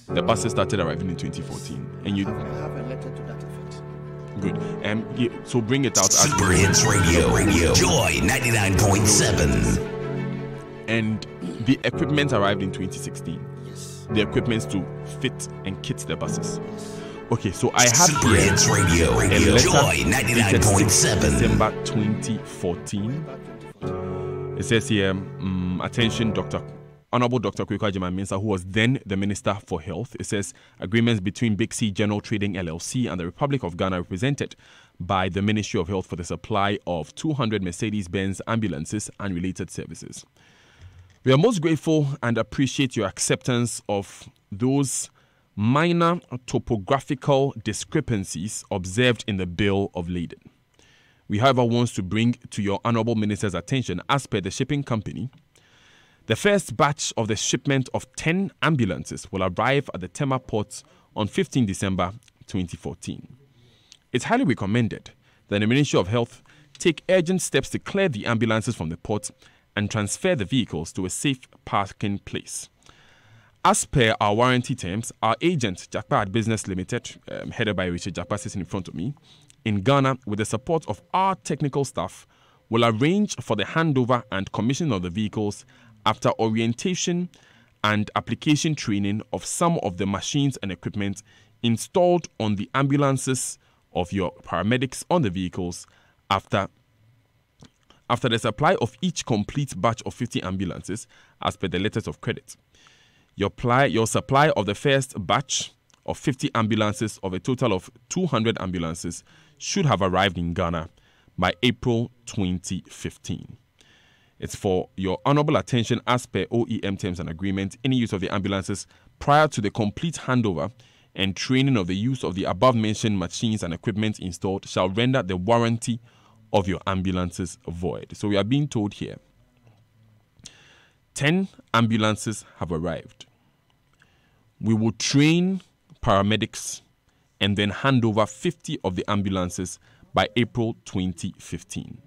The buses started arriving in 2014, and you I have a letter to that effect. Good. So bring it out. Super Hits Radio. Joy 99.7. And the equipment arrived in 2016. Yes. The equipment to fit and kit the buses. Okay, so I have Super here Hits Radio. a letter Joy dated 99.7. December 2014. It says here, attention, Honorable Dr. Kwaku Agyeman-Mensah, who was then the Minister for Health. It says agreements between Big C General Trading LLC and the Republic of Ghana, represented by the Ministry of Health, for the supply of 200 Mercedes-Benz ambulances and related services. We are most grateful and appreciate your acceptance of those minor topographical discrepancies observed in the bill of lading. We, however, want to bring to your Honorable Minister's attention, as per the shipping company, the first batch of the shipment of 10 ambulances will arrive at the Tema port on 15 December 2014. It's highly recommended that the Ministry of Health take urgent steps to clear the ambulances from the port and transfer the vehicles to a safe parking place. As per our warranty terms, our agent, Jakpa Business Limited, headed by Richard Jakpa, sitting in front of me, in Ghana, with the support of our technical staff, will arrange for the handover and commissioning of the vehicles after orientation and application training of some of the machines and equipment installed on the ambulances of your paramedics on the vehicles after the supply of each complete batch of 50 ambulances as per the letters of credit. Your supply of the first batch of 50 ambulances of a total of 200 ambulances should have arrived in Ghana by April 2015. It's for your honorable attention, as per OEM terms and agreement, any use of the ambulances prior to the complete handover and training of the use of the above-mentioned machines and equipment installed shall render the warranty of your ambulances void. So we are being told here, 10 ambulances have arrived. We will train paramedics and then hand over 50 of the ambulances by April 2015.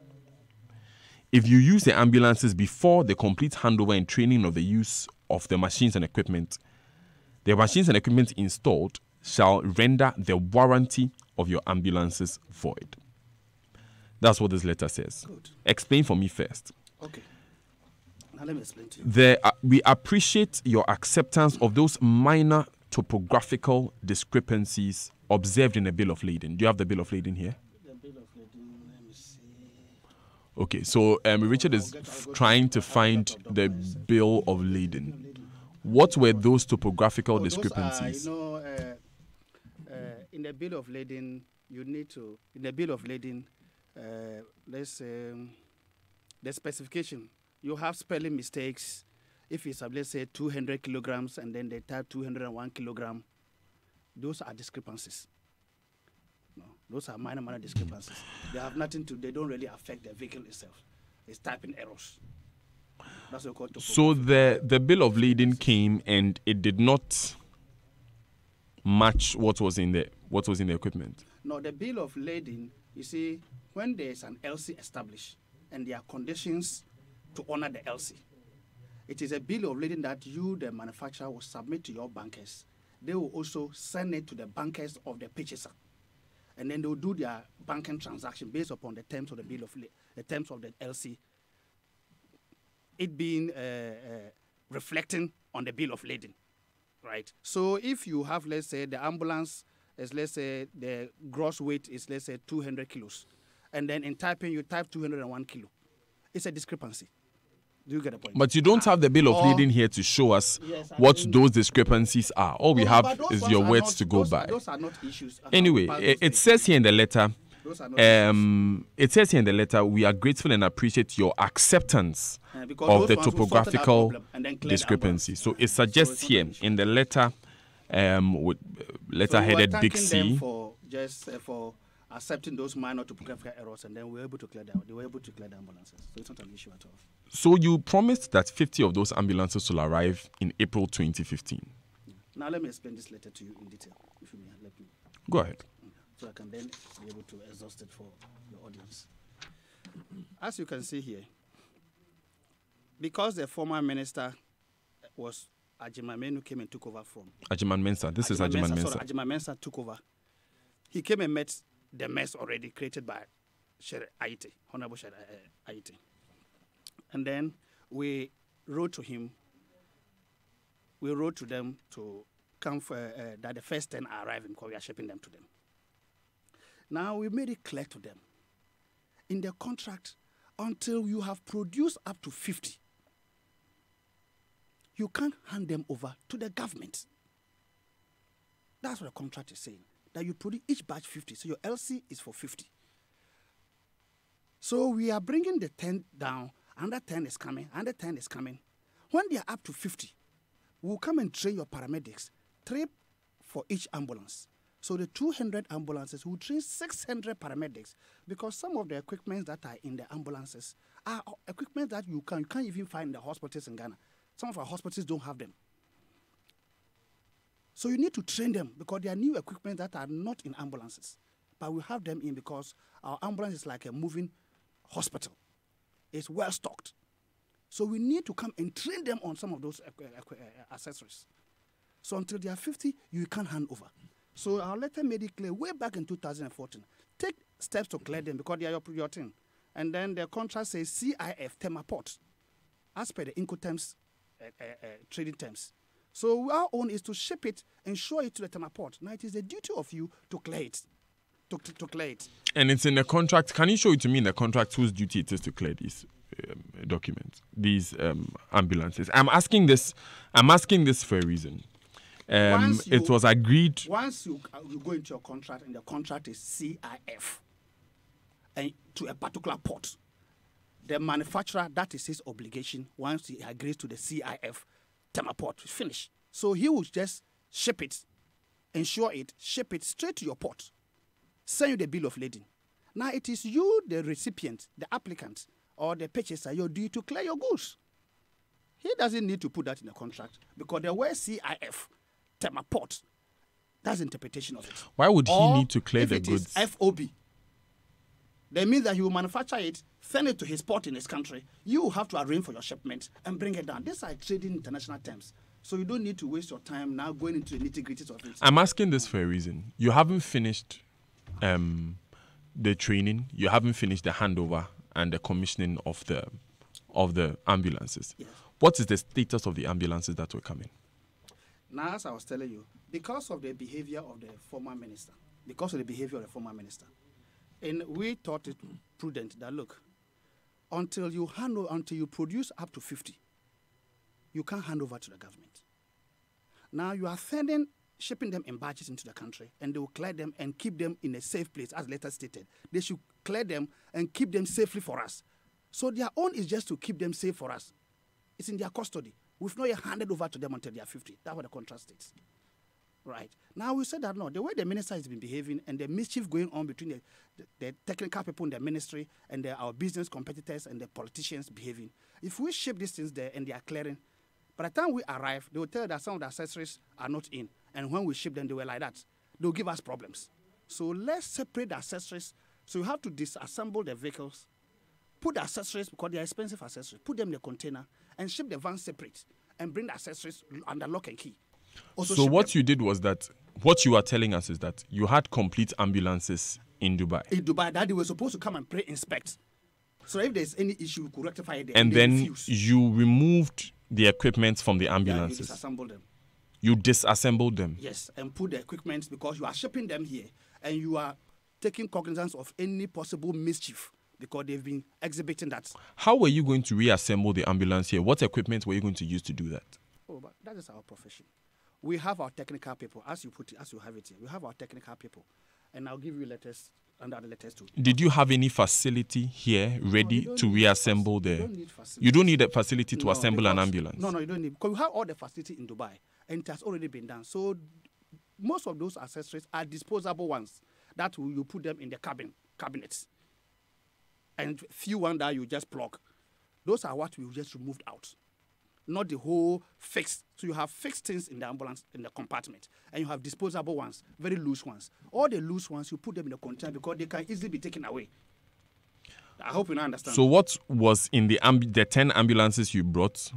If you use the ambulances before the complete handover and training of the use of the machines and equipment, the machines and equipment installed shall render the warranty of your ambulances void. That's what this letter says. Good. Explain for me first. Okay. Now let me explain to you. We appreciate your acceptance of those minor topographical discrepancies observed in the bill of lading. Do you have the bill of lading here? The bill of lading, let me see. Okay, so Richard is trying to find the bill of lading. What were those topographical discrepancies? Those are, in the bill of lading, you need to, in the bill of lading, let's say, the specification, you have spelling mistakes. If it's, let's say, 200 kilograms and then they type 201 kilogram, those are discrepancies. No, those are minor discrepancies. They have nothing to, they don't really affect the vehicle itself. It's typing errors. That's what we call So the bill of lading came and it did not match what was in the equipment. No, the bill of lading, you see, when there's an LC established and there are conditions to honor the LC, it is a bill of lading that you, the manufacturer, will submit to your bankers. They will also send it to the bankers of the purchaser, and then they will do their banking transaction based upon the terms of the bill of the terms of the LC. It being reflecting on the bill of lading, right? So if you have, let's say, the ambulance is, let's say, the gross weight is, let's say, 200 kilos, and then in typing you type 201 kilo, it's a discrepancy. Do you get the point? But you don't have the bill of lading here to show us what those discrepancies are. All we have is your words to go by. Those are not issues. Anyway, it says here in the letter, we are grateful and appreciate your acceptance of the topographical discrepancy. So it suggests here in the letter, with letter headed Big C. For accepting those minor topographical errors, and then we were able to clear them. They were able to clear the ambulances. So it's not an issue at all. So you promised that 50 of those ambulances will arrive in April 2015. Now let me explain this letter to you in detail, if you may let me. Go ahead. So I can then be able to exhaust it for your audience. As you can see here, because the former minister was Ajiman Menu came and took over from. Ajiman Mensah. This is Ajiman Mensah. Sorry, Ajiman Mensah took over. He came and met the mess already created by Aite, Honorable Shere Aite. And then we wrote to him. We wrote to them to come for that the first 10 are arriving because we are shipping them to them. Now we made it clear to them in the contract, until you have produced up to 50, you can't hand them over to the government. That's what the contract is saying, that you produce each batch 50. So your LC is for 50. So we are bringing the 10 down, another 10 is coming, another 10 is coming. When they are up to 50, we'll come and train your paramedics, 3 for each ambulance. So the 200 ambulances will train 600 paramedics, because some of the equipment that are in the ambulances are equipment that you can't even find in the hospitals in Ghana. Some of our hospitals don't have them. So you need to train them, because they are new equipment that are not in ambulances. But we have them in because our ambulance is like a moving hospital. It's well stocked. So we need to come and train them on some of those accessories. So until they are 50, you can't hand over. So our letter made it clear way back in 2014. Take steps to clear them because they are your thing. And then the contract says CIF Temaport, as per the Incoterms trading terms. So our own is to ship it and show it to the Temaport. Now it is the duty of you to clear it. To clear it. And it's in the contract. Can you show it to me in the contract whose duty it is to clear these documents, these ambulances? I'm asking this for a reason. It was agreed. Once you go into your contract, and the contract is CIF, and to a particular port, the manufacturer, that is his obligation. Once he agrees to the CIF, Temaport is finished. So he will just ship it, insure it, ship it straight to your port, send you the bill of lading. Now it is you, the recipient, the applicant, or the purchaser, your duty to clear your goods. He doesn't need to put that in the contract, because the word CIF, Temaport, that's the interpretation of it. Why would he need to clear the goods? If it is FOB, that means that he will manufacture it, send it to his port in his country. You will have to arrange for your shipment and bring it down. These are trading international terms. So you don't need to waste your time now going into the nitty-gritties of it. I'm asking this for a reason. You haven't finished the training. You haven't finished the handover and the commissioning of the ambulances. Yes. What is the status of the ambulances that were coming? Now, as I was telling you, because of the behavior of the former minister, and we thought it prudent that, look, until you produce up to 50, you can't hand over to the government. Now you are shipping them in batches into the country, and they will clear them and keep them in a safe place, as later stated. They should clear them and keep them safely for us. So their own is just to keep them safe for us. It's in their custody. We've not yet handed over to them until they are 50. That's what the contract states. Right. Now we said that no, the way the minister has been behaving and the mischief going on between the technical people in the ministry and our business competitors and the politicians behaving, if we ship these things there and they are clearing, by the time we arrive, they will tell that some of the accessories are not in. And when we ship them, they were like that. They'll give us problems. So let's separate the accessories. So you have to disassemble the vehicles, put the accessories, because they are expensive accessories, put them in the container and ship the van separate and bring the accessories under lock and key. Also so what you did was that, what you are telling us is that you had complete ambulances in Dubai. In Dubai, that they were supposed to come and pre-inspect. So if there's any issue, we could rectify it. And then you removed the equipment from the ambulances. Yeah, you disassembled them. You disassembled them? Yes, and put the equipment, because you are shipping them here and you are taking cognizance of any possible mischief, because they've been exhibiting that. How were you going to reassemble the ambulance here? What equipment were you going to use to do that? Oh, but that is our profession. We have our technical people, as you have it here. We have our technical people, and I'll give you letters and other letters too. Did you have any facility here ready to reassemble You don't need a facility to assemble an ambulance? No, you don't need, because we have all the facility in Dubai, and it has already been done. So most of those accessories are disposable ones that you put them in the cabinets, and few ones that you just plug. Those are what we just removed out. Not the whole fixed. So you have fixed things in the ambulance, in the compartment, and you have disposable ones, very loose ones. All the loose ones, you put them in the container because they can easily be taken away. I hope you understand. So what was in the 10 ambulances you brought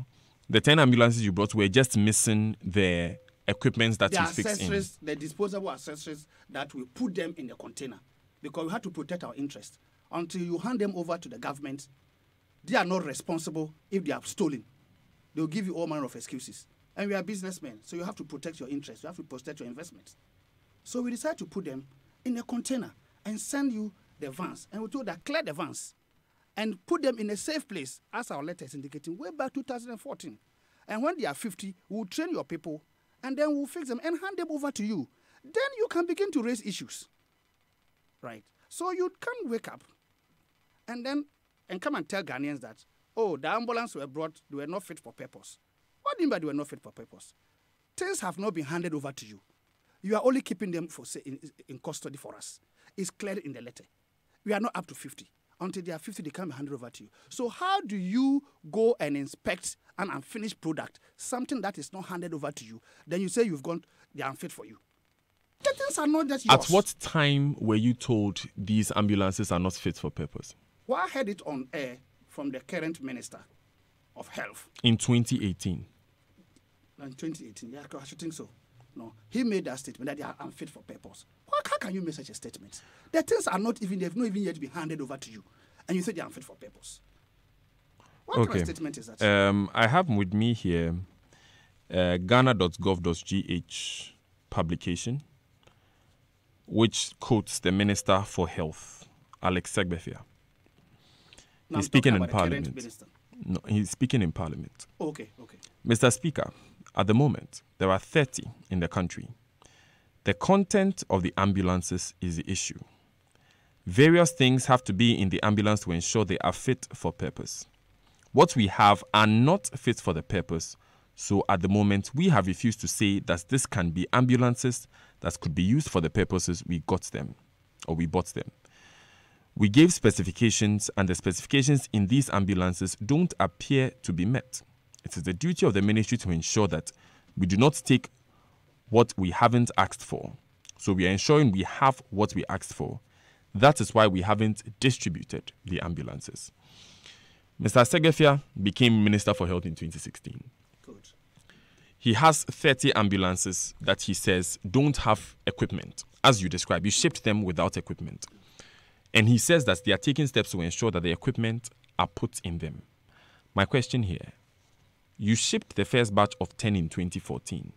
The 10 ambulances you brought were just missing the equipment that The you fixed in. accessories, the disposable accessories that we put them in the container, because we have to protect our interests. Until you hand them over to the government, they are not responsible if they are stolen. They will give you all manner of excuses. And we are businessmen, so you have to protect your interests. You have to protect your investments. So we decided to put them in a container and send you the vans. And we told that clear the vans and put them in a safe place, as our letter is indicating, way back 2014. And when they are 50, we'll train your people, and then we'll fix them and hand them over to you. Then you can begin to raise issues. Right? So you can't wake up and come and tell Ghanaians that, oh, the ambulance were brought, they were not fit for purpose. What do you mean by they were not fit for purpose? Things have not been handed over to you. You are only keeping them for in custody for us. It's clear in the letter. We are not up to 50. Until they are 50, they can't be handed over to you. So how do you go and inspect an unfinished product, something that is not handed over to you, then you say they are unfit for you? The things are not just yours. At what time were you told these ambulances are not fit for purpose? Well, I heard it on air from the current Minister of Health. In 2018. In 2018, yeah, I should think so. No, he made that statement that they are unfit for purpose. How can you make such a statement? The things are not even, they've not even yet been handed over to you, and you say they are unfit for purpose. What kind of statement is that? I have with me here Ghana.gov.gh publication, which quotes the Minister for Health, Alex Segbefia. He's speaking in Parliament. No, he's speaking in Parliament. Okay. Mr. Speaker, at the moment, there are 30 in the country. The content of the ambulances is the issue. Various things have to be in the ambulance to ensure they are fit for purpose. What we have are not fit for the purpose, so at the moment, we have refused to say that this can be ambulances that could be used for the purposes we bought them. We gave specifications, and the specifications in these ambulances don't appear to be met. It is the duty of the ministry to ensure that we do not take what we haven't asked for. So we are ensuring we have what we asked for. That is why we haven't distributed the ambulances. Mr. Segbefia became Minister for Health in 2016. Good. He has 30 ambulances that he says don't have equipment. As you described, you shipped them without equipment. And he says that they are taking steps to ensure that the equipment are put in them. My question here, you shipped the first batch of 10 in 2014.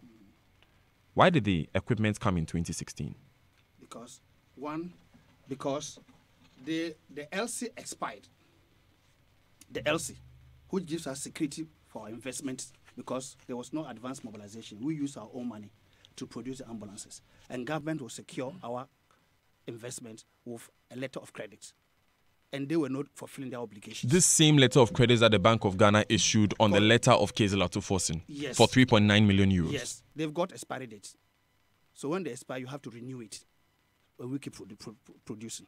Why did the equipment come in 2016? Because the LC expired. The LC, which gives us security for our investments, because there was no advanced mobilization. We use our own money to produce the ambulances. And government will secure our investment with a letter of credit. And they were not fulfilling their obligations. This same letter of credit that the Bank of Ghana issued on the letter of Kezela to Fosin for 3.9 million euros. Yes, they've got expiry dates. So when they expire, you have to renew it. When we keep producing.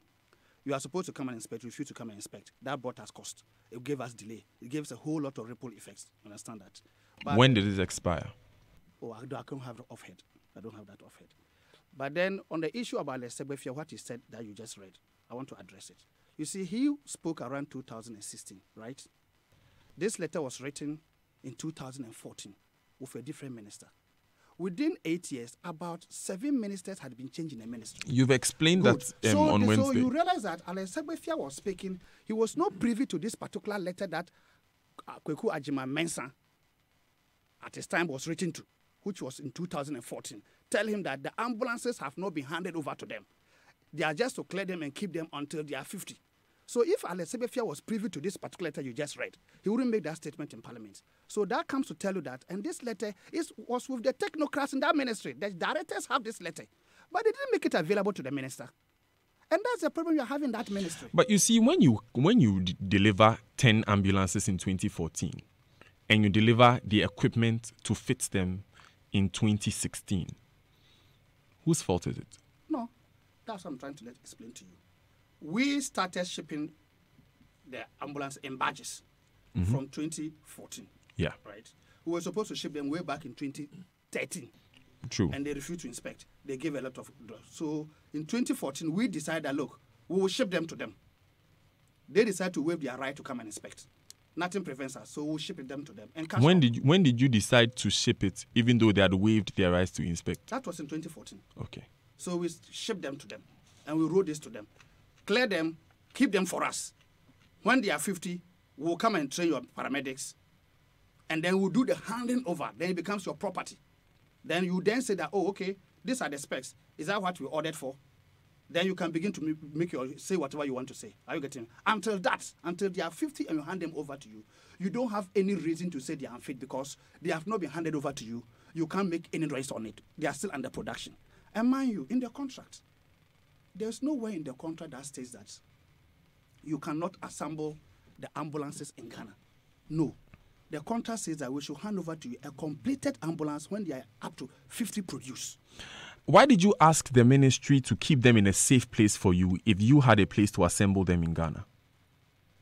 You are supposed to come and inspect, refuse to come and inspect. That brought us cost. It gave us delay. It gave us a whole lot of ripple effects. You understand that? But when did it expire? Oh, I don't have it off-head. I don't have that off-head. But then on the issue about Alex Segbefia, what he said that you just read, I want to address it. You see, he spoke around 2016, right? This letter was written in 2014 with a different minister. Within 8 years, about 7 ministers had been changed in the ministry. You've explained that on Wednesday. So you realize that Alex Segbefia was speaking, he was not privy to this particular letter that Kweku Agyeman Mensah at his time was written to, which was in 2014. Tell him that the ambulances have not been handed over to them. They are just to clear them and keep them until they are 50. So if Alex Segbefia was privy to this particular letter you just read, he wouldn't make that statement in Parliament. So that comes to tell you that, and this letter was with the technocrats in that ministry. The directors have this letter, but they didn't make it available to the minister. And that's the problem you're having in that ministry. But you see, when you deliver 10 ambulances in 2014, and you deliver the equipment to fit them in 2016, whose fault is it? No, that's what I'm trying to explain to you. We started shipping the ambulance in batches from 2014. Yeah. Right? We were supposed to ship them way back in 2013. True. And they refused to inspect. They gave a lot of... So in 2014, we decided that, look, we will ship them to them. They decided to waive their right to come and inspect. Nothing prevents us, so we'll ship them to them. And When did you decide to ship it, even though they had waived their rights to inspect? That was in 2014. Okay. So we shipped them to them, and we wrote this to them. Clear them, keep them for us. When they are 50, we'll come and train your paramedics, and then we'll do the handing over. Then it becomes your property. Then you then say that, oh, okay, these are the specs. Is that what we ordered for? Then you can begin to say whatever you want to say. Are you getting? Until they are 50 and you hand them over to you, you don't have any reason to say they are unfit because they have not been handed over to you. You can't make any rights on it. They are still under production. And mind you, in the contract, there's nowhere in the contract that states that you cannot assemble the ambulances in Ghana. No. The contract says that we should hand over to you a completed ambulance when they are up to 50 produced. Why did you ask the ministry to keep them in a safe place for you if you had a place to assemble them in Ghana?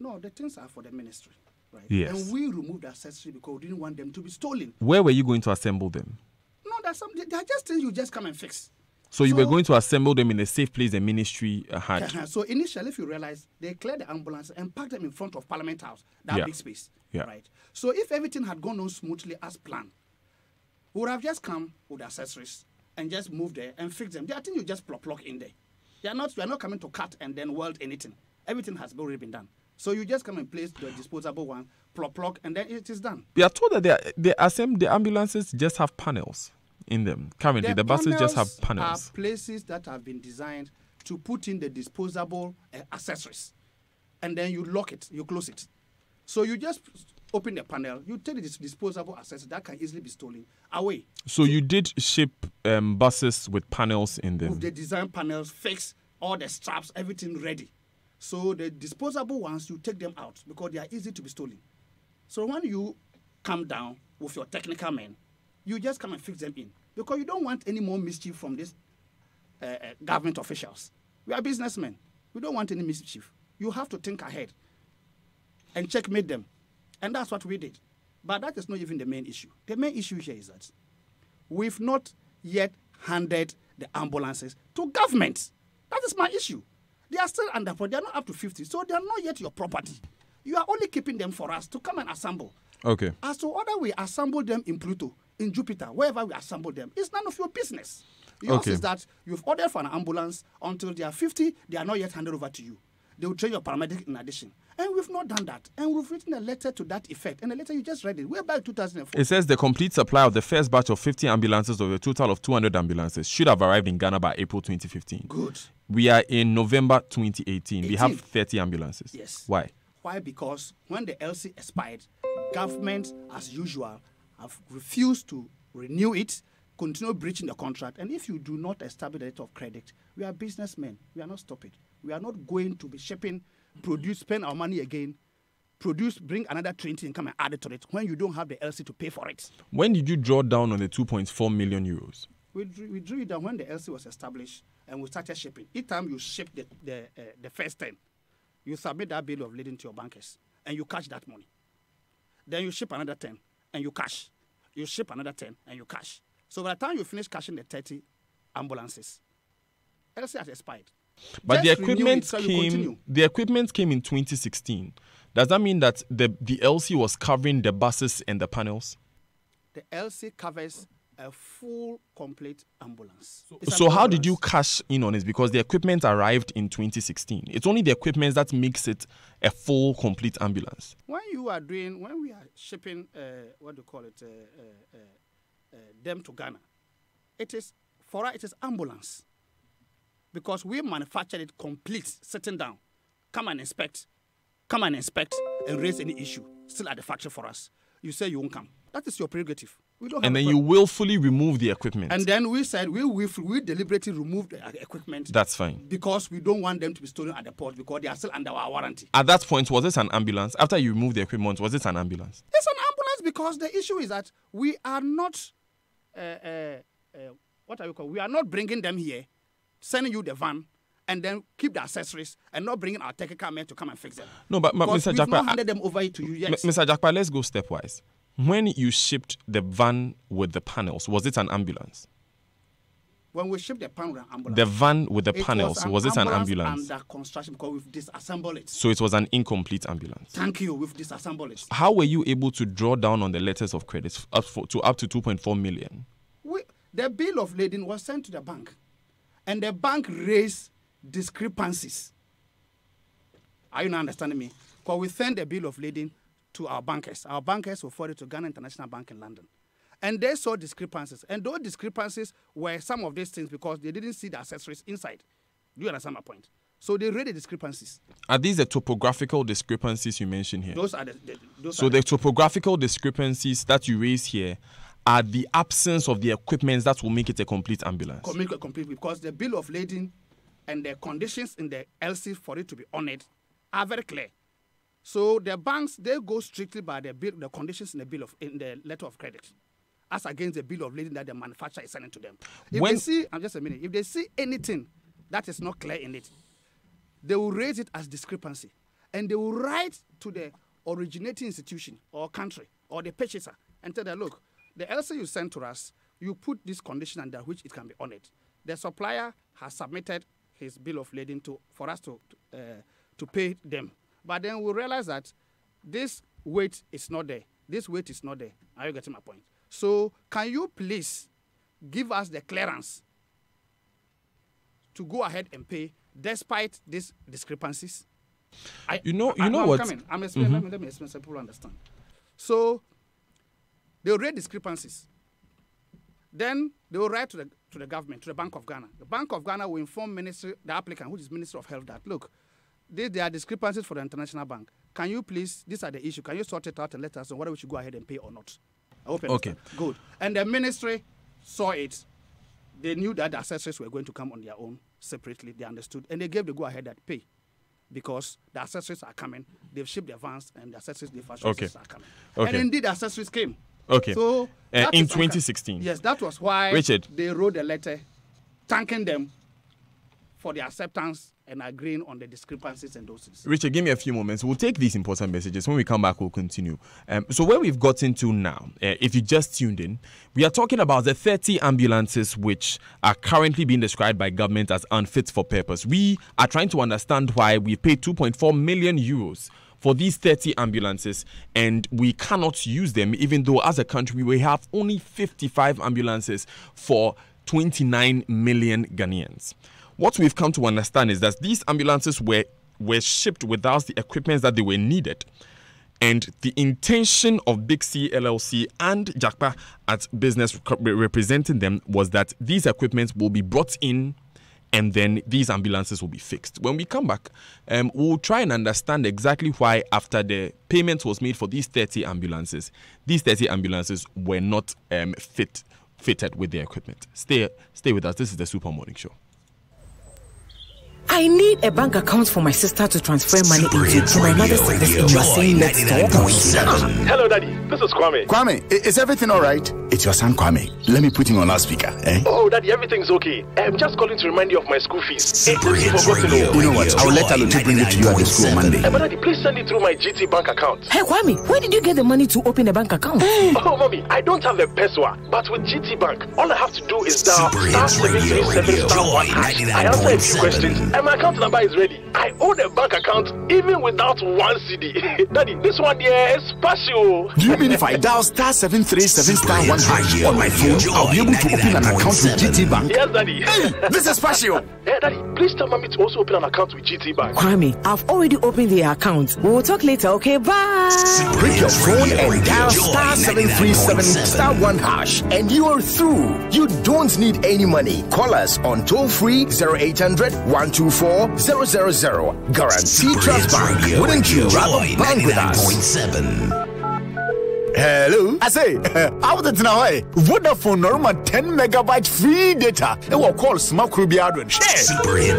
No, the things are for the ministry, right? Yes. And we removed the accessory because we didn't want them to be stolen. Where were you going to assemble them? No, there are just things you just come and fix. So you were going to assemble them in a safe place the ministry had? So initially, if you realize, they cleared the ambulance and parked them in front of Parliament House, that big space, right? So if everything had gone on smoothly as planned, we would have just come with the accessories and just move there and fix them. I think you just plug in there. You are not coming to cut and then weld anything. Everything has already been done. So you just come and place the disposable one, plug, and then it is done. We are told that the ambulances just have panels in them. Currently, the buses just have panels. Are places that have been designed to put in the disposable accessories. And then you lock it, you close it. So you just open the panel, you take the disposable accessories that can easily be stolen away. So you did ship buses with panels in them? With the design panels, fixed, all the straps, everything ready. So the disposable ones, you take them out because they are easy to be stolen. So when you come down with your technical men, you just come and fix them in because you don't want any more mischief from these government officials. We are businessmen. We don't want any mischief. You have to think ahead and checkmate them. And that's what we did. But that is not even the main issue. The main issue here is that we've not yet handed the ambulances to government. That is my issue. They are still under, they are not up to 50, so they are not yet your property. You are only keeping them for us to come and assemble. Okay. As to whether we assemble them in Pluto, in Jupiter, wherever we assemble them, it's none of your business. Yours is that you've ordered for an ambulance until they are 50, they are not yet handed over to you. They will train your paramedic in addition. And we've not done that. And we've written a letter to that effect. And the letter you just read it, way back 2004. It says the complete supply of the first batch of 50 ambulances of a total of 200 ambulances should have arrived in Ghana by April 2015. Good. We are in November 2018. 18. We have 30 ambulances. Yes. Why? Why? Because when the LC expired, government, as usual, have refused to renew it, continue breaching the contract. And if you do not establish a letter of credit, we are businessmen. We are not stupid. We are not going to be shipping, produce, spend our money again, produce, bring another 20 and come and add it to it when you don't have the LC to pay for it. When did you draw down on the 2.4 million euros? We drew it down when the LC was established and we started shipping. Each time you ship the first 10, you submit that bill of lading to your bankers and you cash that money. Then you ship another 10 and you cash. You ship another 10 and you cash. So by the time you finish cashing the 30 ambulances, LC has expired. But Just the renew it equipment so you continue. the equipment came in 2016. Does that mean that the LC was covering the buses and the panels? The LC covers a full, complete ambulance. So how did you cash in on it? Because the equipment arrived in 2016. It's only the equipment that makes it a full, complete ambulance. When we are shipping, them to Ghana, for us, it is ambulance. Because we manufactured it complete, sitting down. Come and inspect, and raise any issue. Still at the factory for us. You say you won't come. That is your prerogative. We don't. And then you willfully remove the equipment. And then we said we deliberately removed the equipment. That's fine. Because we don't want them to be stolen at the port because they are still under our warranty. At that point, was it an ambulance? After you removed the equipment, was it an ambulance? It's an ambulance because the issue is that we are not, we are not bringing them here, sending you the van, and then keep the accessories and not bringing our technical men to come and fix them. No, but Mr. We've not handed them over to you yet. Mr. Jakpa, let's go stepwise. When you shipped the van with the panels, was it an ambulance? when we shipped the pan with an ambulance. The van with the panels, was it an ambulance? Under construction because we've disassembled it. So it was an incomplete ambulance. Thank you, we've disassembled it. How were you able to draw down on the letters of credit up to 2.4 million? The bill of lading was sent to the bank, and the bank raised discrepancies. Are you not understanding me? Because we sent the bill of lading to our bankers. Our bankers will forward it to Ghana International Bank in London. And they saw discrepancies. And those discrepancies were some of these things because they didn't see the accessories inside. Do you understand my point? So they read the discrepancies. Are these the topographical discrepancies you mentioned here? Those are the topographical discrepancies that you raise here are the absence of the equipment that will make it a complete ambulance. Make it complete because the bill of lading and the conditions in the LC for it to be honored are very clear. So the banks, they go strictly by the conditions in the letter of credit, as against the bill of lading that the manufacturer is sending to them. If they see anything that is not clear in it, they will raise it as discrepancy, and they will write to the originating institution or country or the purchaser and tell them, look, the LC you sent to us, you put this condition under which it can be honored. The supplier has submitted his bill of lading for us to pay them. But then we realize that this weight is not there. This weight is not there. Are you getting my point? So can you please give us the clearance to go ahead and pay despite these discrepancies? I'm explaining. Let me explain so people understand. So they will raise discrepancies. Then they will write to the government, to the Bank of Ghana. The Bank of Ghana will inform the applicant, which is Ministry of Health, that look, there are discrepancies for the International Bank. Can you please, these are the issues, can you sort it out and let us know whether we should go ahead and pay or not? I hope you understand. Good. And the ministry saw it. They knew that the accessories were going to come on their own separately. They understood. And they gave the go-ahead that pay. Because the accessories are coming. They've shipped the vans and the accessories, the fashion are coming. And indeed, the accessories came. Okay. So in 2016. Yes, that was why Richard, they wrote a letter thanking them for the acceptance and agreeing on the discrepancies and those things. Richard, give me a few moments. We'll take these important messages. When we come back, we'll continue. So where we've gotten to now, if you just tuned in, we are talking about the 30 ambulances which are currently being described by government as unfit for purpose. We are trying to understand why we paid 2.4 million euros for these 30 ambulances, and we cannot use them, even though as a country we have only 55 ambulances for 29 million Ghanaians. What we've come to understand is that these ambulances were shipped without the equipment that they were needed. And the intention of Big C LLC and JACPA at business representing them was that these equipments will be brought in and then these ambulances will be fixed. When we come back, we'll try and understand exactly why after the payment was made for these 30 ambulances were not fitted with their equipment. Stay with us. This is the Super Morning Show. I need a bank account for my sister to transfer money into my mother's savings. You are saying let's talk. Hello, Daddy. This is Kwame. Kwame, is everything all right? It's your son, Kwame. Let me put him on loudspeaker. Oh, Daddy, everything's okay. I'm just calling to remind you of my school fees. You know what? I'll let Alote bring it to you at the school on Monday. But Daddy, please send it through my GT bank account. Hey, Kwame, where did you get the money to open a bank account? Oh, Mommy, I don't have a PESWA, but with GT Bank, all I have to do is dial *737*1#. I answer a few questions, and my account number is ready. I own a bank account even without one CD. Daddy, this one here is special. Do you mean if I dial *737*1# on my phone, I'll be able to open an account with GT Bank? Yes, Daddy. Hey, this is special. Hey, Daddy, please tell Mommy to also open an account with GT Bank. Kwame, I've already opened the account. We'll talk later, okay? Bye. Pick your phone and dial *737*1# and you are through. You don't need any money. Call us on toll-free 0800-124-000. Guarantee Trust Bank. Wouldn't you rather bank with us? Hello. I say, how did you know? Vodafone normal 10 megabyte free data. It will call Smart Rubiadron.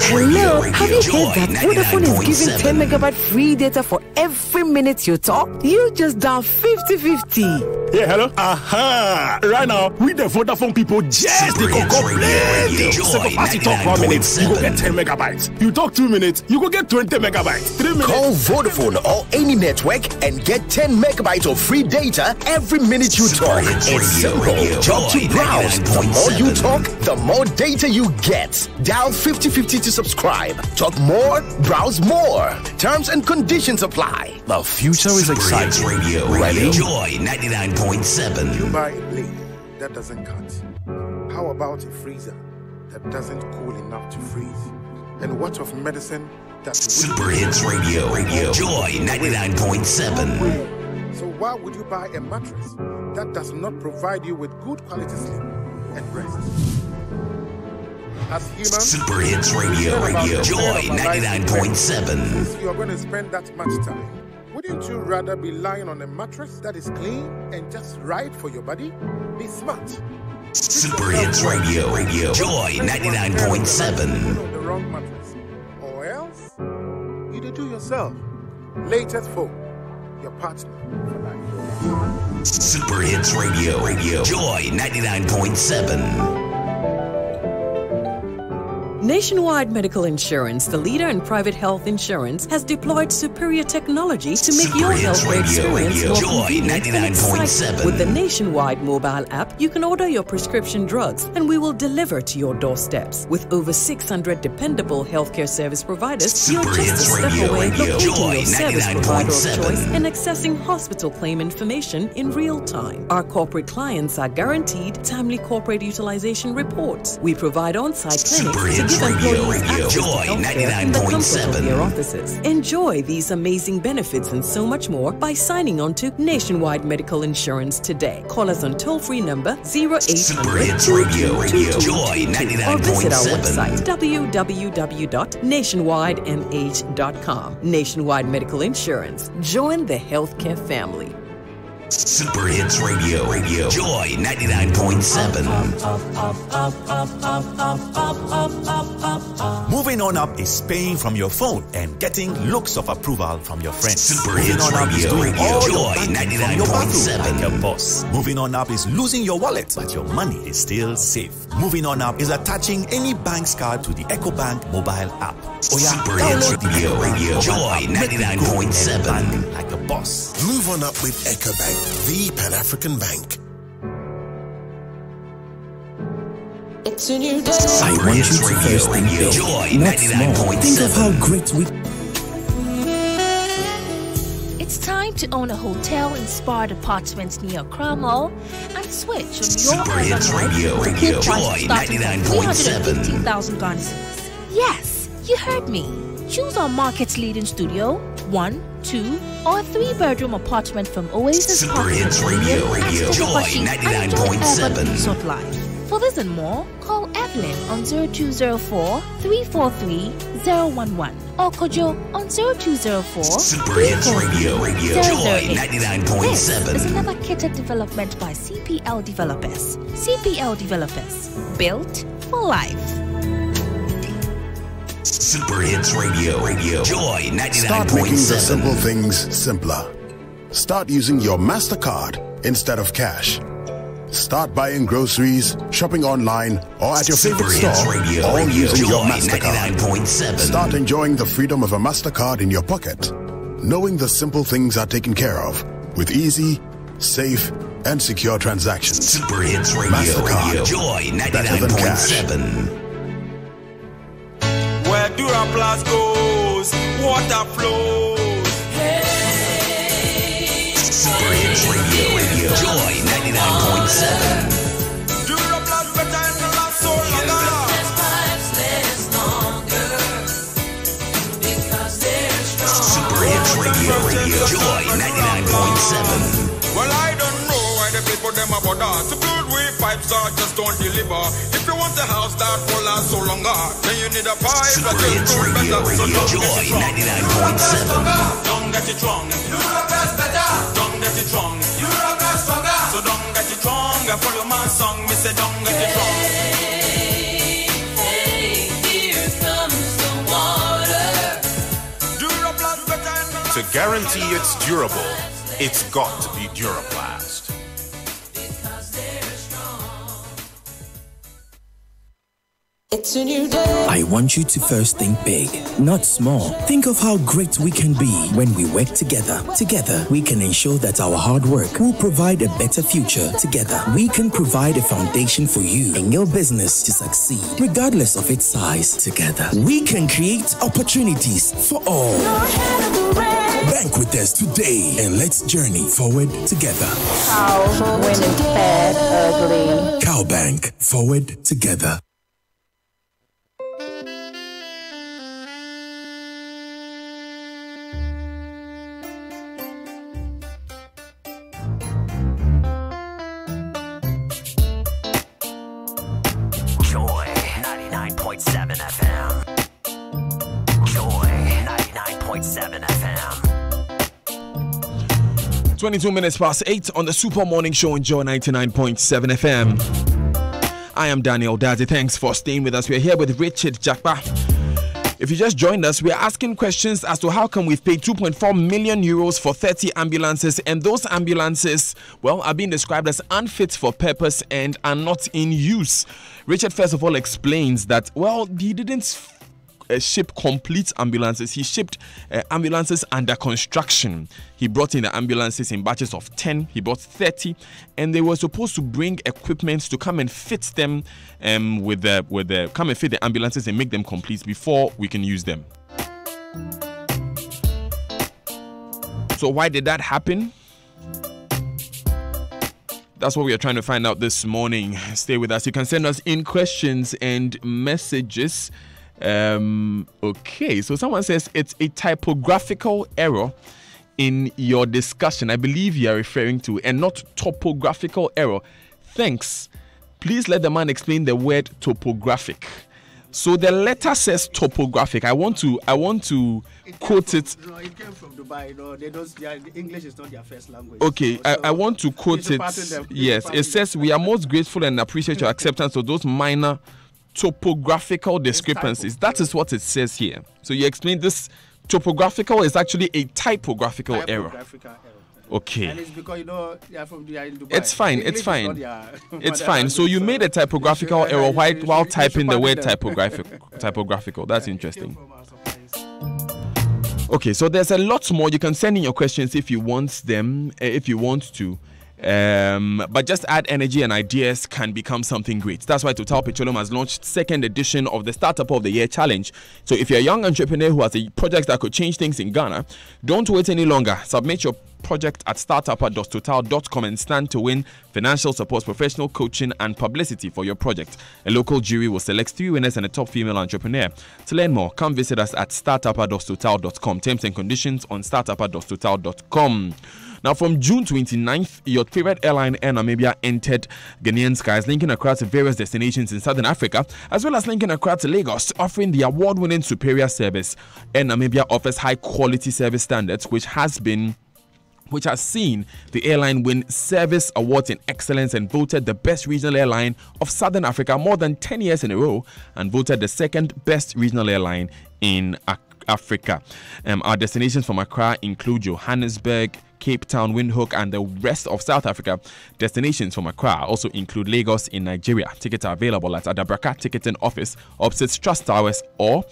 Hello. Have you heard that Vodafone is giving 10 megabyte free data for every minute you talk? You just dial 50-50. Yeah, hello? Aha! Right now, with the Vodafone people, just they go plenty. So go pass you talk 1 minute, you go get 10 megabytes. You talk 2 minutes, you go get 20 megabytes. 3 minutes. Call Vodafone or any network and get 10 megabytes of free data every minute you talk. It's simple. Talk to browse. The more you talk, the more data you get. Dial 5050 to subscribe. Talk more, browse more. Terms and conditions apply. The future is exciting. Ready? Joy 99.7. You buy a blade that doesn't cut. How about a freezer that doesn't cool enough to freeze? And what of medicine that Super Hits Radio. Joy 99.7. So why would you buy a mattress that does not provide you with good quality sleep and rest? As humans, Super Hits Radio. Joy 99.7. Since you're going to spend that much time, wouldn't you rather be lying on a mattress that is clean and just right for your body? Be smart. Super Hits Radio. Joy 99.7. On the wrong mattress, or else you do yourself. Latest phone, your partner for life. Super Hits Radio. Joy 99.7. Nationwide Medical Insurance, the leader in private health insurance, has deployed superior technology to make your healthcare experience more convenient and exciting. With the Nationwide mobile app, you can order your prescription drugs and we will deliver to your doorsteps. With over 600 dependable healthcare service providers, you're just a step away locating your service provider of choice and accessing hospital claim information in real time. Our corporate clients are guaranteed timely corporate utilization reports. We provide on-site clinics to give employees access to healthcare in the comfort of their offices. Enjoy these amazing benefits and so much more by signing on to Nationwide Medical Insurance today. Call us on toll-free number 0800-2222 or visit our website www.nationwidemh.com. Nationwide Medical Insurance. Join the healthcare family. Super Hits Radio. Joy 99.7. Moving on up is paying from your phone and getting looks of approval from your friends. Super Hits Radio. Joy 99.7. Like a boss. Moving on up is losing your wallet, but your money is still safe. Moving on up is attaching any bank's card to the EcoBank mobile app. Super Hits Radio. Joy 99.7. Like a boss. Move on up with EcoBank, the Pan-African bank. It's a new day. I want you to first think big, not small. Think of how great we... It's time to own a hotel-inspired apartment near Cromwell and switch on your urban life with prices starting from 350,000 Ghana cedis. Yes, you heard me. Choose our market-leading studio, 1, 2, or 3-bedroom apartment from Oasis Super Hits Radio. Joy 99.7. Resort Life. For this and more, call Evelyn on 0204-343-011 or Kojo on 0204 Super Hits Radio. Joy 99.7. This is another catered development by CPL Developers. CPL Developers. Built for life. Super Hits Radio. Joy 99.7. Start making the simple things simpler. Start using your MasterCard instead of cash. Start buying groceries, shopping online, or at your favorite store, all using your MasterCard. Start enjoying the freedom of a MasterCard in your pocket, knowing the simple things are taken care of with easy, safe, and secure transactions. Super Hits Radio. MasterCard. Joy 99.7. Where Duraplast goes, water flows. Super Hits Radio. Joy 99.7. Duraplast better and last so Super Hits Radio. Joy 99.7. Well, I don't know why the people them about us. The fluid wave pipes are just don't deliver. If you want a house that will last so longer, then you need a pipe that will do better. So don't Joy 99.7. Don't get it wrong. Duraplast better. Don't get it wrong. Duraplast stronger. So don't get it wrong. I follow my song. Me say don't get it wrong. Hey, here comes the water. Duraplast better. To guarantee it's durable, it's got to be Duraplast. It's a new day. I want you to first think big, not small. Think of how great we can be when we work together. Together, we can ensure that our hard work will provide a better future. Together, we can provide a foundation for you and your business to succeed, regardless of its size. Together, we can create opportunities for all. Bank with us today and let's journey forward together. Cow when it's bad, ugly. Cowbank, forward together. Joy 99.7 FM. Joy 99.7 FM. 22 minutes past 8 on the Super Morning Show on Joy 99.7 FM. I am Daniel Dazi. Thanks for staying with us. We're here with Richard Jakpa. If you just joined us, we're asking questions as to how come we've paid 2.4 million euros for 30 ambulances, and those ambulances, well, are being described as unfit for purpose and are not in use. Richard first of all explains that, well, he didn't ship complete ambulances. He shipped ambulances under construction. He brought in the ambulances in batches of 10. He bought 30, and they were supposed to bring equipment to come and fit them come and fit the ambulances and make them complete before we can use them. So why did that happen? That's what we are trying to find out this morning. Stay with us. You can send us in questions and messages. Okay, so someone says it's a typographical error in your discussion. I believe you are referring to, and not topographical error. Thanks. Please let the man explain the word topographic. So the letter says topographic. I want to quote it. No, it came from Dubai. No, they don't. English is not their first language. Okay, so I want to quote it. Yes, it says we are most grateful and appreciate your acceptance of those minor topographical discrepancies. That is what it says here. So you explain this topographical is actually a typographical error. Okay. And it's because they are in Dubai. It's fine. It's fine. It's fine. So you made a typographical error while typing the word typographical. That's interesting. Okay, so there's a lot more. You can send in your questions if you want them, if you want to. But just add energy and ideas can become something great. That's why Total Petroleum has launched second edition of the Startup of the Year Challenge. So if you're a young entrepreneur who has a project that could change things in Ghana, don't wait any longer. Submit your project at startup@total.com and stand to win financial support, professional coaching, and publicity for your project. A local jury will select 3 winners and a top female entrepreneur. To learn more, come visit us at startup@total.com. Terms and conditions on startup@total.com. Now, from June 29th, your favorite airline, Air Namibia, entered Ghanaian skies, linking across various destinations in Southern Africa, as well as linking across Lagos, offering the award-winning superior service. Air Namibia offers high-quality service standards, which has seen the airline win service awards in excellence and voted the best regional airline of Southern Africa more than 10 years in a row, and voted the second best regional airline in Africa. Our destinations from Accra include Johannesburg, Cape Town, Windhoek, and the rest of South Africa. Destinations from Accra also include Lagos in Nigeria. Tickets are available at Adabraka Ticketing Office, opposite Trust Towers, or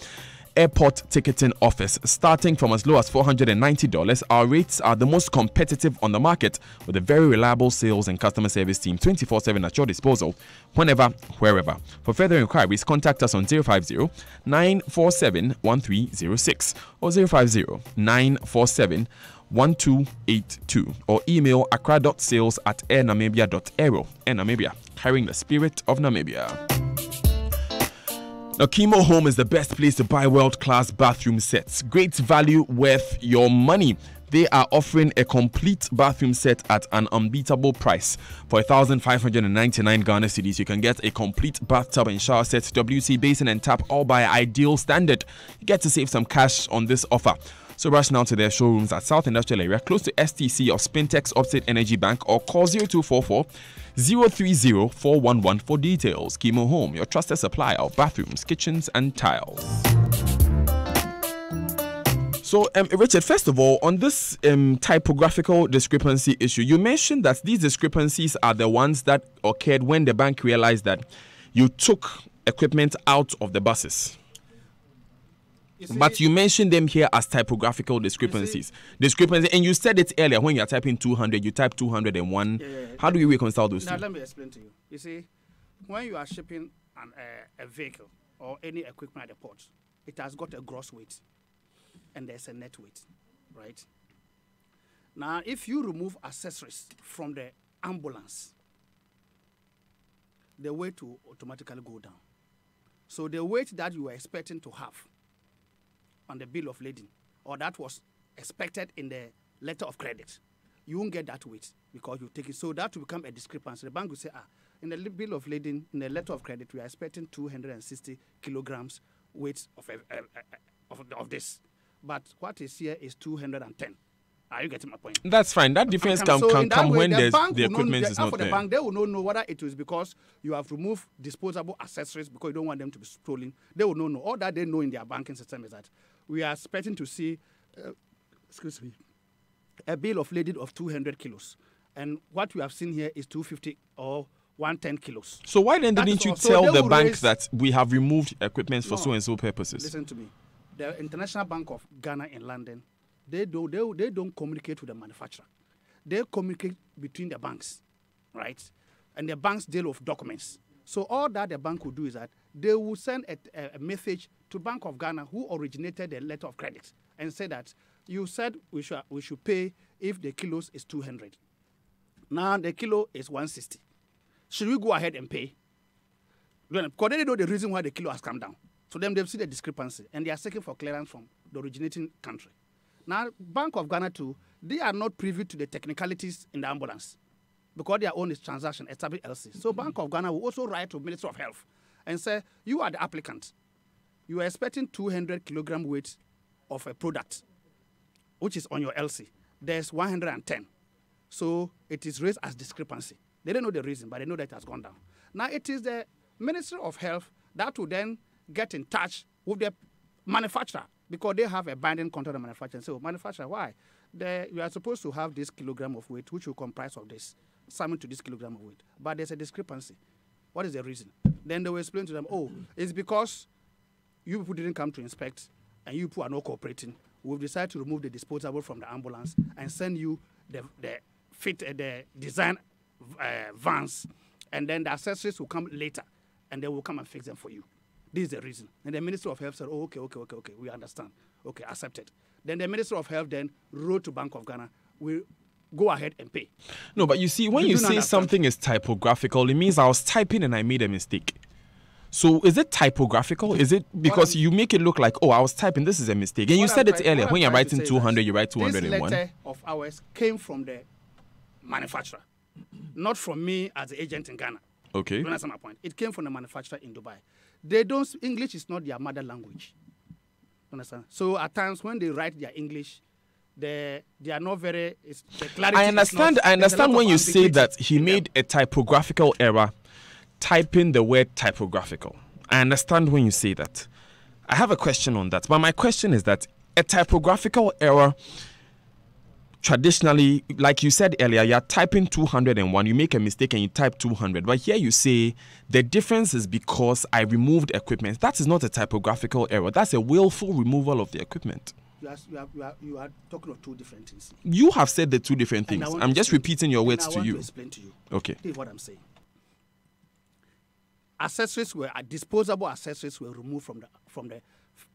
Airport Ticketing Office. Starting from as low as $490, our rates are the most competitive on the market, with a very reliable sales and customer service team 24/7 at your disposal, whenever, wherever. For further inquiries, contact us on 050-947-1306 or 050-947-1282 or email accra.sales@airnamibia.aero. Air Namibia, carrying the spirit of Namibia. Now, Chemo Home is the best place to buy world-class bathroom sets. Great value worth your money. They are offering a complete bathroom set at an unbeatable price. For 1,599 Ghana cedis, you can get a complete bathtub and shower set, WC basin and tap, all by Ideal Standard. You get to save some cash on this offer. So rush now to their showrooms at South Industrial Area, close to STC of Spintex Opposite Energy Bank, or call 0244-030-411 for details. Chemo Home, your trusted supplier of bathrooms, kitchens, and tiles. So, Richard, first of all, on this typographical discrepancy issue, you mentioned that these discrepancies are the ones that occurred when the bank realized that you took equipment out of the buses. But you mentioned them here as typographical discrepancies. And you said it earlier, when you are typing 200, you type 201. How do you reconcile those two? Now, let me explain to you. You see, when you are shipping a vehicle or any equipment at the port, it has got a gross weight and there's a net weight, right? Now, if you remove accessories from the ambulance, the weight will automatically go down. So the weight that you were expecting to have on the bill of lading, or that was expected in the letter of credit, you won't get that weight because you take it. So that will become a discrepancy. The bank will say, in the bill of lading, in the letter of credit, we are expecting 260 kilograms weight of this. But what is here is 210. Are you getting my point? That's fine. That difference can come when the equipment is not for there. The bank, they will not know whether it is because you have removed disposable accessories because you don't want them to be stolen. They will not know. All that they know in their banking system is that we are expecting to see, a bill of lading of 200 kilos. And what we have seen here is 250 or 110 kilos. So why then didn't you tell the bank that we have removed equipment for so-and-so purposes? Listen to me. The International Bank of Ghana in London, they don't communicate with the manufacturer. They communicate between the banks, right? And the banks deal with documents. So all that the bank will do is that they will send a message to Bank of Ghana, who originated the letter of credit, and say that you said we should pay if the kilos is 200. Now the kilo is 160. Should we go ahead and pay? Because they know the reason why the kilo has come down. So then they've seen the discrepancy, and they are seeking for clearance from the originating country. Now, Bank of Ghana too, they are not privy to the technicalities in the ambulance because their own is transaction, established LC. So Bank of Ghana will also write to Ministry of Health and say, you are the applicant. You are expecting 200 kilogram weight of a product, which is on your LC. There's 110. So it is raised as discrepancy. They don't know the reason, but they know that it has gone down. Now, it is the Ministry of Health that will then get in touch with the manufacturer because they have a binding contract with the manufacturer. So, manufacturer, why? You are supposed to have this kilogram of weight, which will comprise of this, summing to this kilogram of weight. But there's a discrepancy. What is the reason? Then they will explain to them, oh, it's because you people didn't come to inspect and you people are not cooperating. We've decided to remove the disposable from the ambulance and send you the design vans, and then the accessories will come later, and they will come and fix them for you. This is the reason. And the Minister of Health said, oh, okay, we understand. Okay, accepted. Then the Minister of Health then wrote to Bank of Ghana, we'll go ahead and pay. No, but you see, when you say something is typographical, it means I was typing and I made a mistake. So is it typographical? Is it because you make it look like, oh, I was typing, this is a mistake. And you said it earlier, when you're writing 200, you write 201. This letter of ours came from the manufacturer, not from me as the agent in Ghana. Okay. You understand my point? It came from the manufacturer in Dubai. English is not their mother language. You understand? So at times when they write their English, they are not very, the clarity I understand when you say that he made a typographical error typing the word typographical. I understand when you say that. I have a question on that. But my question is that a typographical error, traditionally, like you said earlier, you're typing 201, you make a mistake and you type 200. But here you say the difference is because I removed equipment. That is not a typographical error. That's a willful removal of the equipment. You are talking of two different things. You have said the two different things. I'm just repeating your words to you. I want to explain to you. Okay. This is what I'm saying. Disposable accessories were removed from the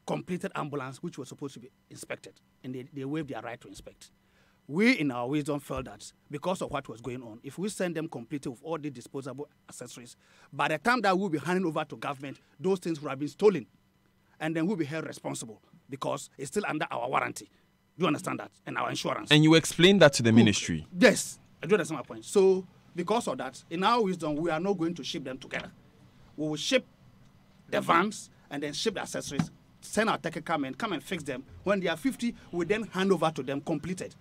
completed ambulance, which was supposed to be inspected, and they waived their right to inspect. We, in our wisdom, felt that because of what was going on, if we send them completed with all the disposable accessories, by the time that we'll be handing over to government, those things would have been stolen, and then we'll be held responsible because it's still under our warranty. Do you understand that? And our insurance. And you explained that to the ministry? Yes, I do understand my point. So, because of that, in our wisdom, we are not going to ship them together. We will ship the vans and then ship the accessories, send our technical men, come and fix them. When they are 50, we then hand over to them completed.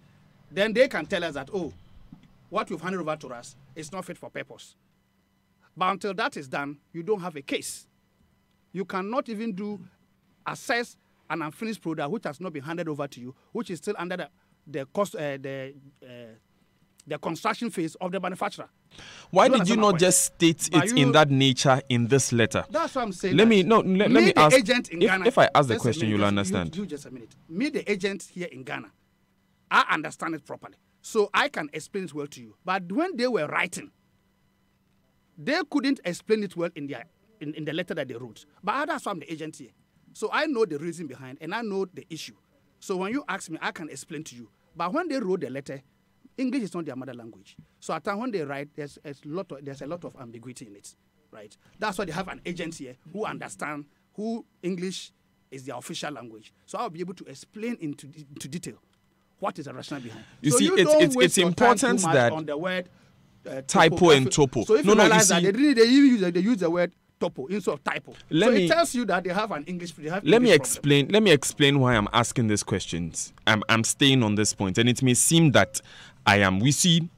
Then they can tell us that, oh, what you've handed over to us is not fit for purpose. But until that is done, you don't have a case. You cannot even assess an unfinished product which has not been handed over to you, which is still under the the construction phase of the manufacturer. Why did you not just state it in that nature in this letter? That's what I'm saying. Let me ask. Agent in Ghana, if I ask the question, you'll understand. You just a minute. Me, the agent here in Ghana, I understand it properly. So I can explain it well to you. But when they were writing, they couldn't explain it well in the letter that they wrote. But that's why I'm the agent here. So I know the reason behind and I know the issue. So when you ask me, I can explain to you. But when they wrote the letter, English is not their mother language. So at times when they write, there's a lot of ambiguity in it, right? That's why they have an agent here who understands who English is their official language. So I'll be able to explain into detail what is the rationale behind. It's important that on the word typo and topo. So if you realize that they use the word topo instead of typo. It tells you that they have an English. Let me explain why I'm asking these questions. I'm staying on this point, and it may seem that I am. We see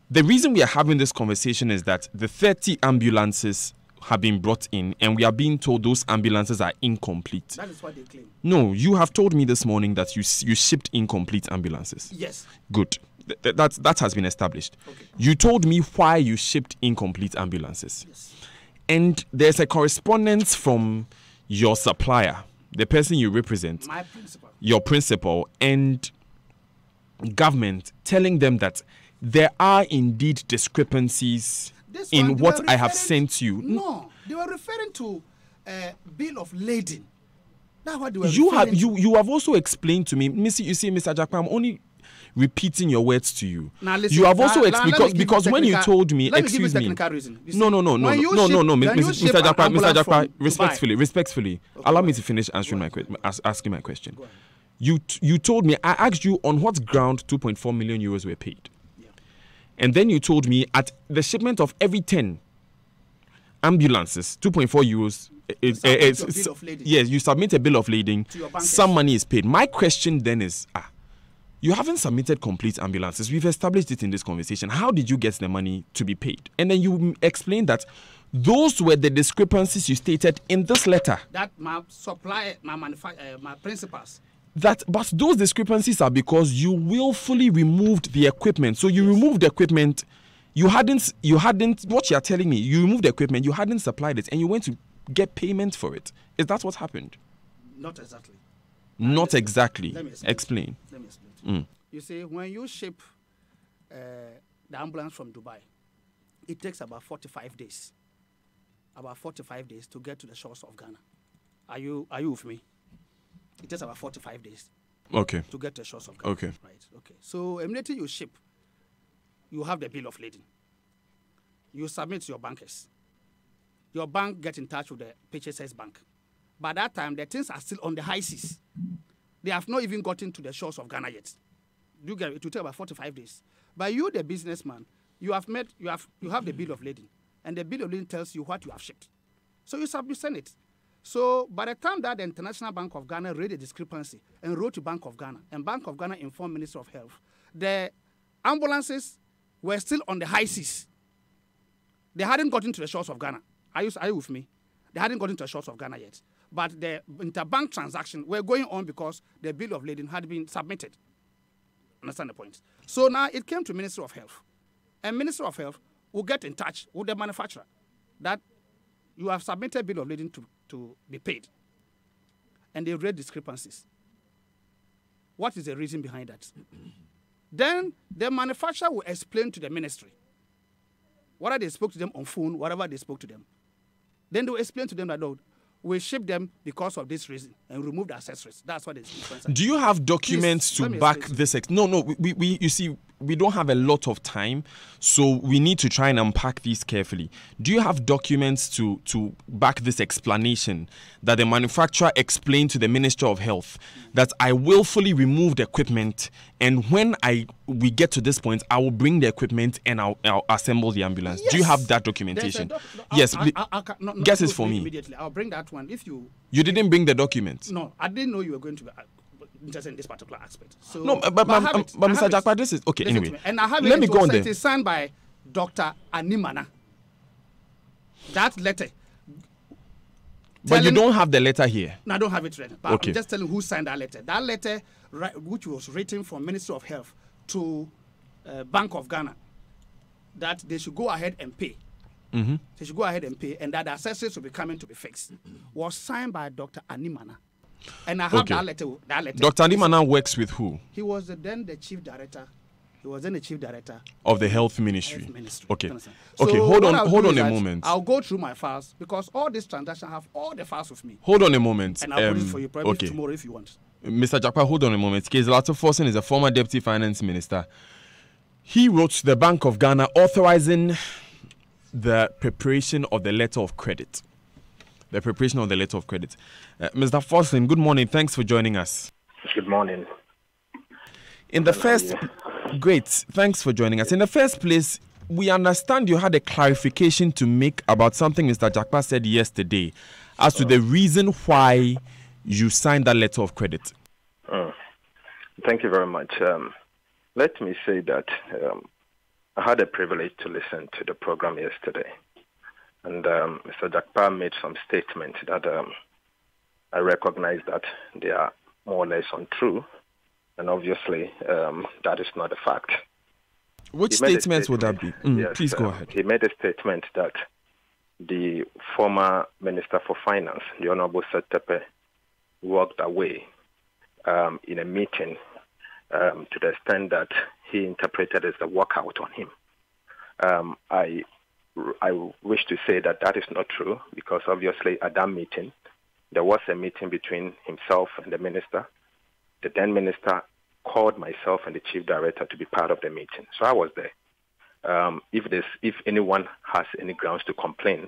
the reason we are having this conversation is that the 30 ambulances have been brought in, and we are being told those ambulances are incomplete. That is what they claim. No, you have told me this morning that you shipped incomplete ambulances. Yes. Good. That has been established. Okay. You told me why you shipped incomplete ambulances. Yes. And there's a correspondence from your supplier, the person you represent, my principal, your principal, and government telling them that there are indeed discrepancies in what I have sent you. No, they were referring to bill of lading. That's what they were you have also explained to me, you see, Mr. Jackman, I'm only repeating your words to you. Now listen, you have also because when you told me, excuse me, no, Mr. Jackman, respectfully, allow me to finish answering asking my question. You told me, I asked you on what ground 2.4 million euros were paid. Yeah. And then you told me at the shipment of every 10 ambulances, 2.4 euros. Yes, you submit a bill of lading, some money is paid. My question then is, you haven't submitted complete ambulances. We've established it in this conversation. How did you get the money to be paid? And then you explained that those were the discrepancies you stated in this letter. That my supplier, my principals. But those discrepancies are because you willfully removed the equipment. So you removed the equipment. You hadn't. What you are telling me? You removed the equipment. You hadn't supplied it, and you went to get payment for it. Is that what happened? Not exactly. Not exactly. Explain. Let me explain. You see, when you ship the ambulance from Dubai, it takes about 45 days. About 45 days to get to the shores of Ghana. Are you with me? It takes about 45 days. Okay. To get to the shores of Ghana. Okay. Right. Okay. So immediately you ship, you have the bill of lading. You submit to your bankers. Your bank get in touch with the PHS bank. By that time, the things are still on the high seas. They have not even gotten to the shores of Ghana yet. You get it will take about 45 days. But you, the businessman, you have the bill of lading, and the bill of lading tells you what you have shipped. So you send it. So by the time that the International Bank of Ghana read the discrepancy and wrote to Bank of Ghana, and Bank of Ghana informed Minister of Health, the ambulances were still on the high seas. They hadn't gotten to the shores of Ghana. Are you with me? They hadn't gotten to the shores of Ghana yet. But the interbank transaction were going on because the bill of lading had been submitted. Understand the point? So now it came to Minister of Health. And Minister of Health will get in touch with the manufacturer that you have submitted bill of lading to be paid. And they read discrepancies. What is the reason behind that? Then the manufacturer will explain to the ministry whether they spoke to them on phone, whatever they spoke to them. Then they will explain to them that, no, we ship them because of this reason and remove the accessories. That's what it is. Do you have documents to back this? No, we you see, we don't have a lot of time, so we need to try and unpack these carefully. Do you have documents to back this explanation that the manufacturer explained to the Minister of Health that I willfully removed equipment, and when we get to this point, I will bring the equipment and I'll assemble the ambulance? Yes. Do you have that documentation? Yes, get it for me. Immediately, I'll bring that one. You didn't bring the document? No, I didn't know you were going to be interested in this particular aspect. So, no, but Mr. Jackpa, this is okay. Anyway, and I have let me go on there. It is signed by Dr. Animana. That letter. But you don't have the letter here. No, I don't have it ready. But okay. I'm just telling who signed that letter. That letter, which was written from Ministry of Health to Bank of Ghana that they should go ahead and pay. They should go ahead and pay, and that the assessors will be coming to be fixed. Was signed by Dr. Animana. And I have that letter. Dr. Animana works with who? He was then the chief director. He was then the chief director of the health ministry. Okay. So okay, hold on a moment. I'll go through my files because all these transactions have all the files with me. Hold on a moment. And I'll put it for you probably tomorrow if you want. Mr. Jakpa, hold on a moment. Kezelato Forson is a former deputy finance minister. He wrote to the Bank of Ghana authorizing the preparation of the letter of credit. The preparation of the letter of credit. Mr. Forson, good morning. Thanks for joining us. Good morning. Great. Thanks for joining us. In the first place, we understand you had a clarification to make about something Mr. Jakpa said yesterday as to the reason why you signed that letter of credit. Thank you very much. Let me say that I had a privilege to listen to the program yesterday. And Mr. Jakpa made some statements that I recognize that they are more or less untrue. And obviously, that is not a fact. Which statements would that be? Yes, please go ahead. He made a statement that the former Minister for Finance, the Honorable Setepe, walked away in a meeting to the extent that he interpreted as a walkout on him. I wish to say that that is not true because obviously at that meeting, there was a meeting between himself and the minister. The then minister called myself and the chief director to be part of the meeting. So I was there. If anyone has any grounds to complain,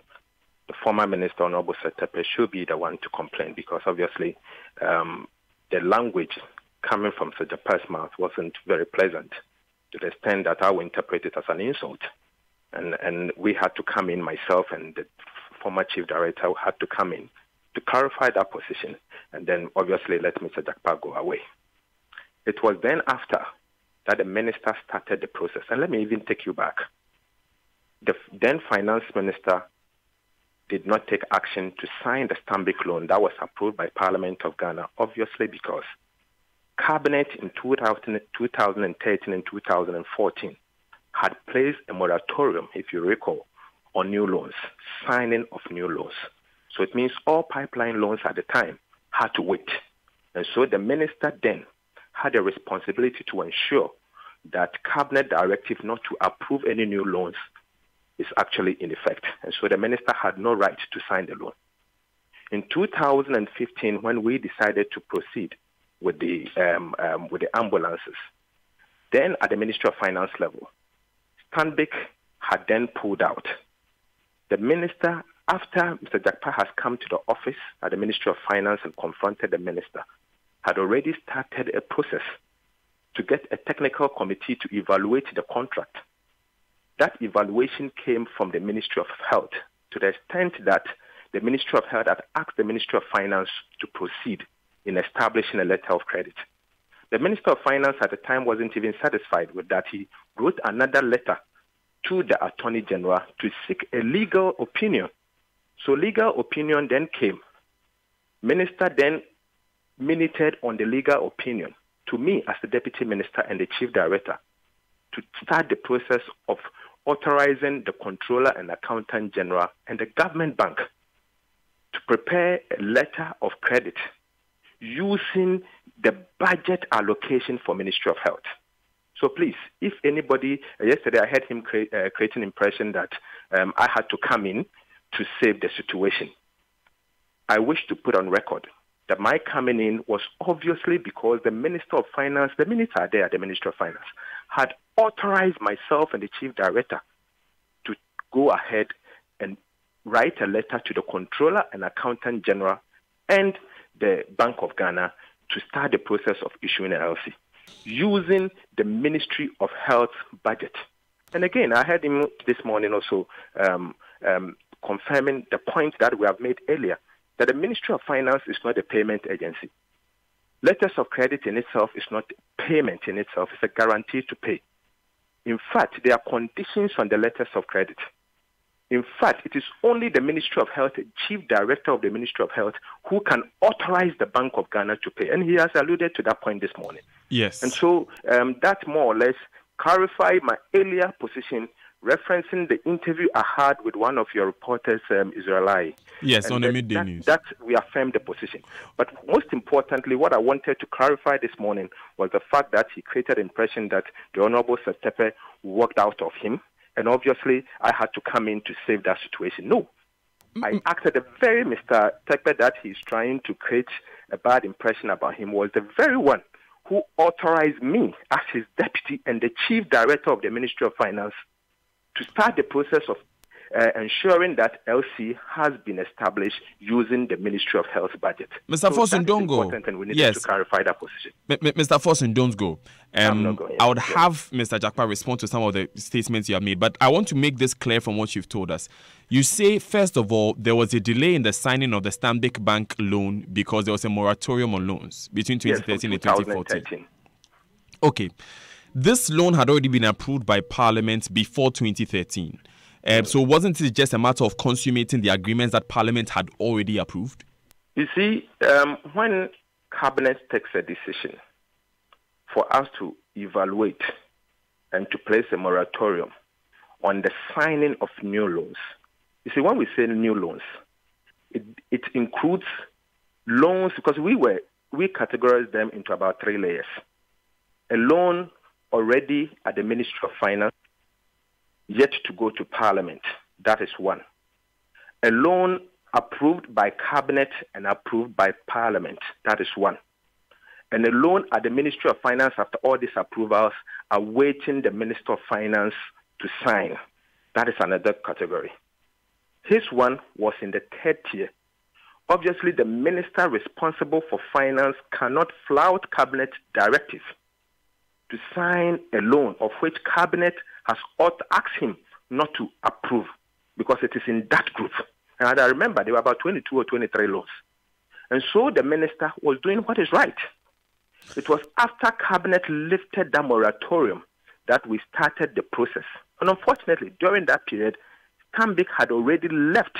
the former minister, Honorable Setepe, should be the one to complain because obviously the language coming from Sejapa's mouth wasn't very pleasant to the extent that I would interpret it as an insult. And we had to come in, myself and the former chief director had to come in to clarify that position and then obviously let Mr. Jakpa go away. It was then after that the minister started the process. And let me even take you back. The then finance minister did not take action to sign the Stanbic loan that was approved by Parliament of Ghana, obviously because Cabinet in 2013 and 2014 had placed a moratorium, if you recall, on new loans, signing of new loans. So it means all pipeline loans at the time had to wait. And so the minister then had a responsibility to ensure that Cabinet directive not to approve any new loans is actually in effect. And so the minister had no right to sign the loan. In 2015, when we decided to proceed with the ambulances, then at the Ministry of Finance level, Stanbic had then pulled out. The minister, after Mr. Jakpa has come to the office at the Ministry of Finance and confronted the minister, had already started a process to get a technical committee to evaluate the contract. That evaluation came from the Ministry of Health to the extent that the Ministry of Health had asked the Ministry of Finance to proceed in establishing a letter of credit. The Minister of Finance at the time wasn't even satisfied with that. He wrote another letter to the Attorney General to seek a legal opinion. So legal opinion then came. Minister then minuted on the legal opinion to me as the Deputy Minister and the Chief Director to start the process of authorizing the Controller and Accountant General and the Government Bank to prepare a letter of credit using the budget allocation for Ministry of Health. So please, if anybody, yesterday I had him create an impression that I had to come in to save the situation. I wish to put on record that my coming in was obviously because the Minister of Finance, the minutes are there at the Ministry of Finance, had authorized myself and the Chief Director to go ahead and write a letter to the Controller and Accountant General and the Bank of Ghana to start the process of issuing an LC using the Ministry of Health budget. And again, I heard him this morning also confirming the point that we have made earlier, that the Ministry of Finance is not a payment agency. Letters of credit in itself is not payment in itself, it's a guarantee to pay. In fact, there are conditions on the letters of credit. In fact, it is only the Ministry of Health, Chief Director of the Ministry of Health, who can authorize the Bank of Ghana to pay. And he has alluded to that point this morning. Yes. And so that more or less clarify my earlier position referencing the interview I had with one of your reporters, Israeli. Yes, and on the midday news. That reaffirmed the position. But most importantly, what I wanted to clarify this morning was the fact that he created the impression that the Honorable Tepe walked out of him, and obviously I had to come in to save that situation. No. I acted the very Mr. Tepe that he's trying to create a bad impression about him was the very one who authorized me as his deputy and the chief director of the Ministry of Finance to start the process of ensuring that LC has been established using the Ministry of Health budget. Mr. Fosun, don't go. And we need to clarify that position. Mr. Fosun, don't go. I'm not going. I would have Mr. Jakpa respond to some of the statements you have made, but I want to make this clear from what you've told us. You say, first of all, there was a delay in the signing of the Stanbic Bank loan because there was a moratorium on loans between 2013 and 2014. Okay. This loan had already been approved by Parliament before 2013. So wasn't it just a matter of consummating the agreements that Parliament had already approved? You see, when Cabinet takes a decision for us to evaluate and to place a moratorium on the signing of new loans, you see, when we say new loans, it includes loans because we categorized them into about 3 layers. A loan already at the Ministry of Finance, yet to go to Parliament. That is one. A loan approved by Cabinet and approved by Parliament. That is one. And a loan at the Ministry of Finance after all these approvals awaiting the Minister of Finance to sign. That is another category. His one was in the 3rd tier. Obviously, the minister responsible for finance cannot flout Cabinet directive to sign a loan of which Cabinet has asked him not to approve because it is in that group. And I remember there were about 22 or 23 loans. And so the minister was doing what is right. It was after Cabinet lifted that moratorium that we started the process. And unfortunately, during that period, Stanbic had already left.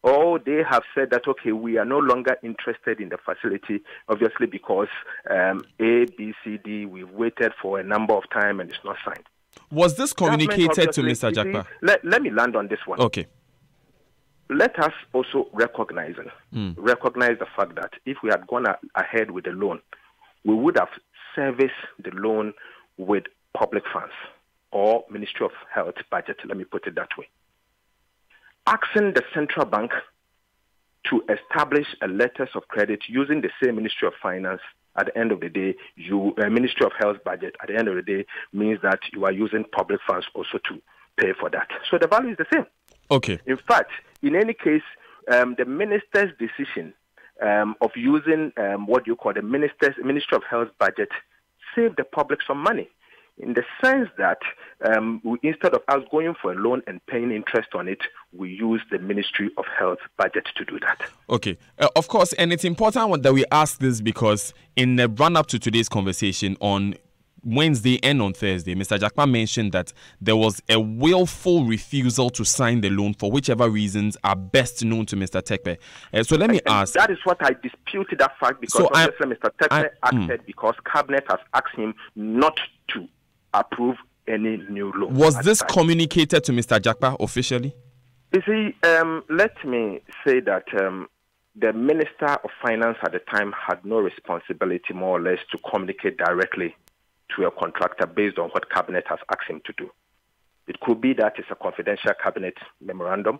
Or they have said that, okay, we are no longer interested in the facility, obviously because A, B, C, D, we've waited for a number of time and it's not signed. Was this communicated to Mr. Jakpa? Let me land on this one. Okay. Let us also recognize the fact that if we had gone ahead with the loan, we would have serviced the loan with public funds or Ministry of Health budget, let me put it that way. Asking the central bank to establish a letters of credit using the same Ministry of Finance, at the end of the day, Ministry of Health budget, at the end of the day, means that you are using public funds also to pay for that. So the value is the same. Okay. In fact, in any case, the minister's decision of using what you call the Ministry of Health budget saved the public some money, in the sense that instead of us going for a loan and paying interest on it, we use the Ministry of Health budget to do that. Okay. Of course, and it's important that we ask this because in the run-up to today's conversation on Wednesday and on Thursday, Mr. Jakpa mentioned that there was a willful refusal to sign the loan for whichever reasons are best known to Mr. Tepe. So let me ask. That is what I disputed that fact because obviously Mr. Tepe acted because Cabinet has asked him not to approve any new loan. Was this communicated to Mr. Jakpa officially? You see, let me say that the Minister of Finance at the time had no responsibility, more or less, to communicate directly to a contractor based on what Cabinet has asked him to do. It could be that it's a confidential Cabinet memorandum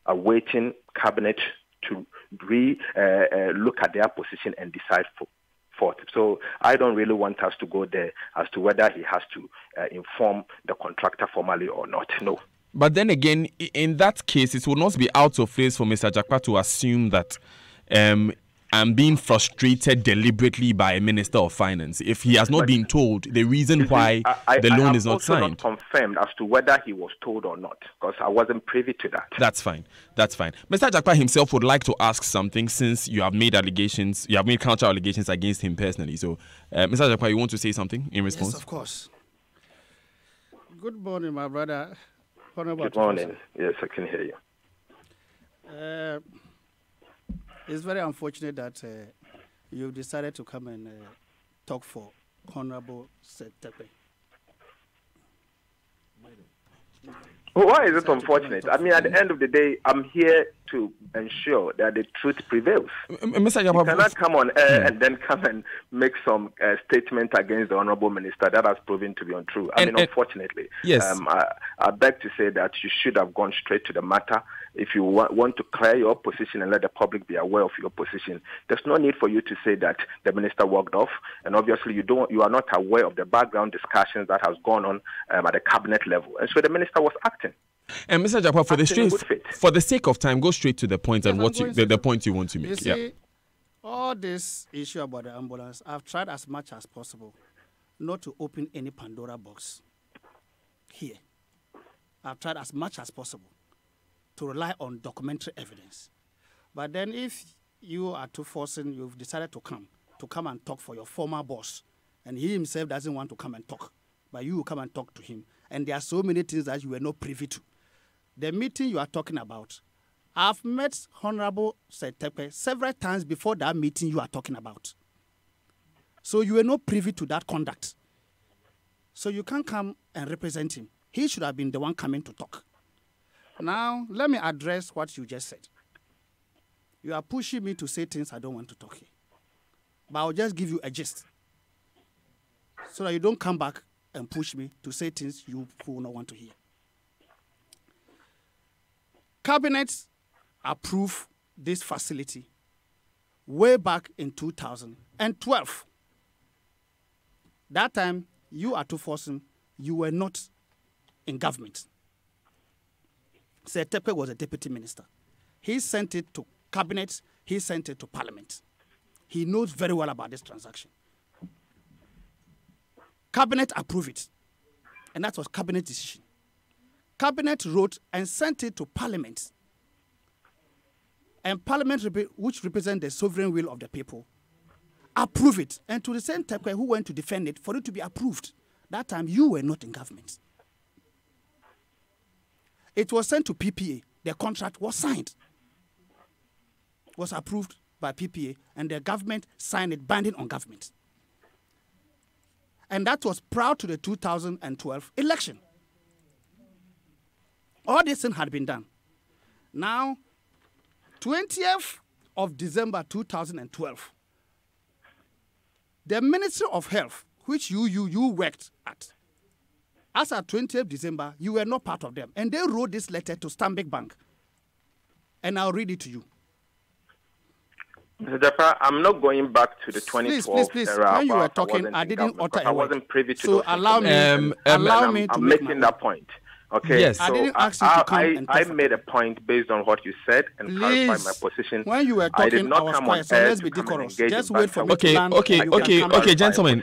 awaiting Cabinet to look at their position and decide forth. So I don't really want us to go there as to whether he has to inform the contractor formally or not. No. But then again, in that case, it will not be out of place for Mr. Jakpa to assume that I'm being frustrated deliberately by a Minister of Finance if he has not been told the reason why the loan is not signed. I have also not confirmed as to whether he was told or not, because I wasn't privy to that. That's fine. Mr. Jakpa himself would like to ask something since you have made counter allegations against him personally. So, Mr. Jakpa, you want to say something in response? Yes, of course. Good morning, my brother. Good morning. Yes, I can hear you. It's very unfortunate that you've decided to come and talk for Honorable Tepe. Why is it unfortunate? I mean, at the end of the day, I'm here to ensure that the truth prevails. Mr. You cannot come on air and then come and make some statement against the Honorable Minister that has proven to be untrue. I mean, unfortunately. Yes. I beg to say that you should have gone straight to the matter. If you want to clear your position and let the public be aware of your position, there's no need for you to say that the minister walked off. And obviously, you are not aware of the background discussions that has gone on at the cabinet level. And so the minister was acting. And Mr. Japa, for the sake of time, go straight to the point and what the point you want to make. You see, all this issue about the ambulance, I've tried as much as possible not to open any Pandora box here. I've tried as much as possible to rely on documentary evidence. But then if you are too forcing, you've decided to come and talk for your former boss, and he himself doesn't want to come and talk, but you will come and talk to him. And there are so many things that you were not privy to. The meeting you are talking about, I've met Honorable Setepe several times before that meeting you are talking about. So you were not privy to that conduct. So you can't come and represent him. He should have been the one coming to talk. Now, let me address what you just said. You are pushing me to say things I don't want to talk here. But I'll just give you a gist, so that you don't come back and push me to say things you will not want to hear. Cabinet approved this facility way back in 2012. That time, you are too forcing, you were not in government. Setepe was a deputy minister. He sent it to cabinet, he sent it to parliament. He knows very well about this transaction. Cabinet approved it, and that was cabinet decision. Cabinet wrote and sent it to parliament, and parliament, which represents the sovereign will of the people, approved it, and to the same Tepe who went to defend it, for it to be approved. That time, you were not in government. It was sent to PPA. The contract was signed, was approved by PPA, and the government signed it, binding on government. And that was prior to the 2012 election. All this thing had been done. Now, 20th of December 2012, the Ministry of Health, which you worked at, as at 20th December, you were not part of them. And they wrote this letter to Stanbic Bank. And I'll read it to you. Mr. Japa, I'm not going back to the 2012 please. era. When you were talking, I didn't utter a word. I wasn't privy to so those allow me, I'm making that point. Okay. Yes. So I didn't ask you to come and I made a point based on what you said and clarified my position. When you were talking, I was quiet, so let's be decorous. Just wait for me to land. Okay, gentlemen,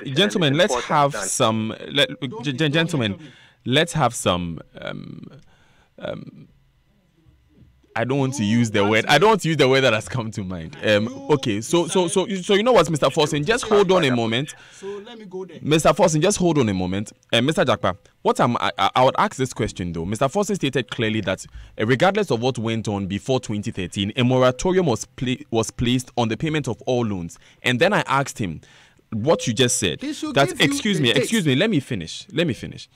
let's have some. Gentlemen, let's have some. I don't want to use the word. I don't want to use the word that has come to mind. Okay, so you know what, Mr. Forson, just hold on a moment. So let me go there. Mr. Forson, just hold on a moment. Mr. Jakpa, I would ask this question though. Mr. Forson stated clearly that regardless of what went on before 2013, a moratorium was placed on the payment of all loans. And then I asked him what you just said. That excuse me, let me finish.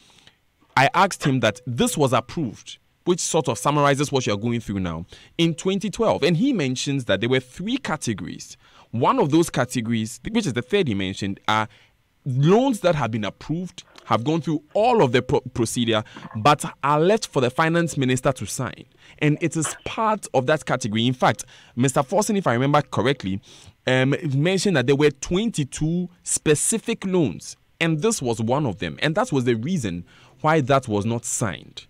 I asked him that this was approved, which sort of summarizes what you're going through now, in 2012. And he mentions that there were 3 categories. One of those categories, which is the third he mentioned, are loans that have been approved, have gone through all of the procedure, but are left for the finance minister to sign. And it is part of that category. In fact, Mr. Forson, if I remember correctly, mentioned that there were 22 specific loans, and this was one of them. And that was the reason why that was not signed.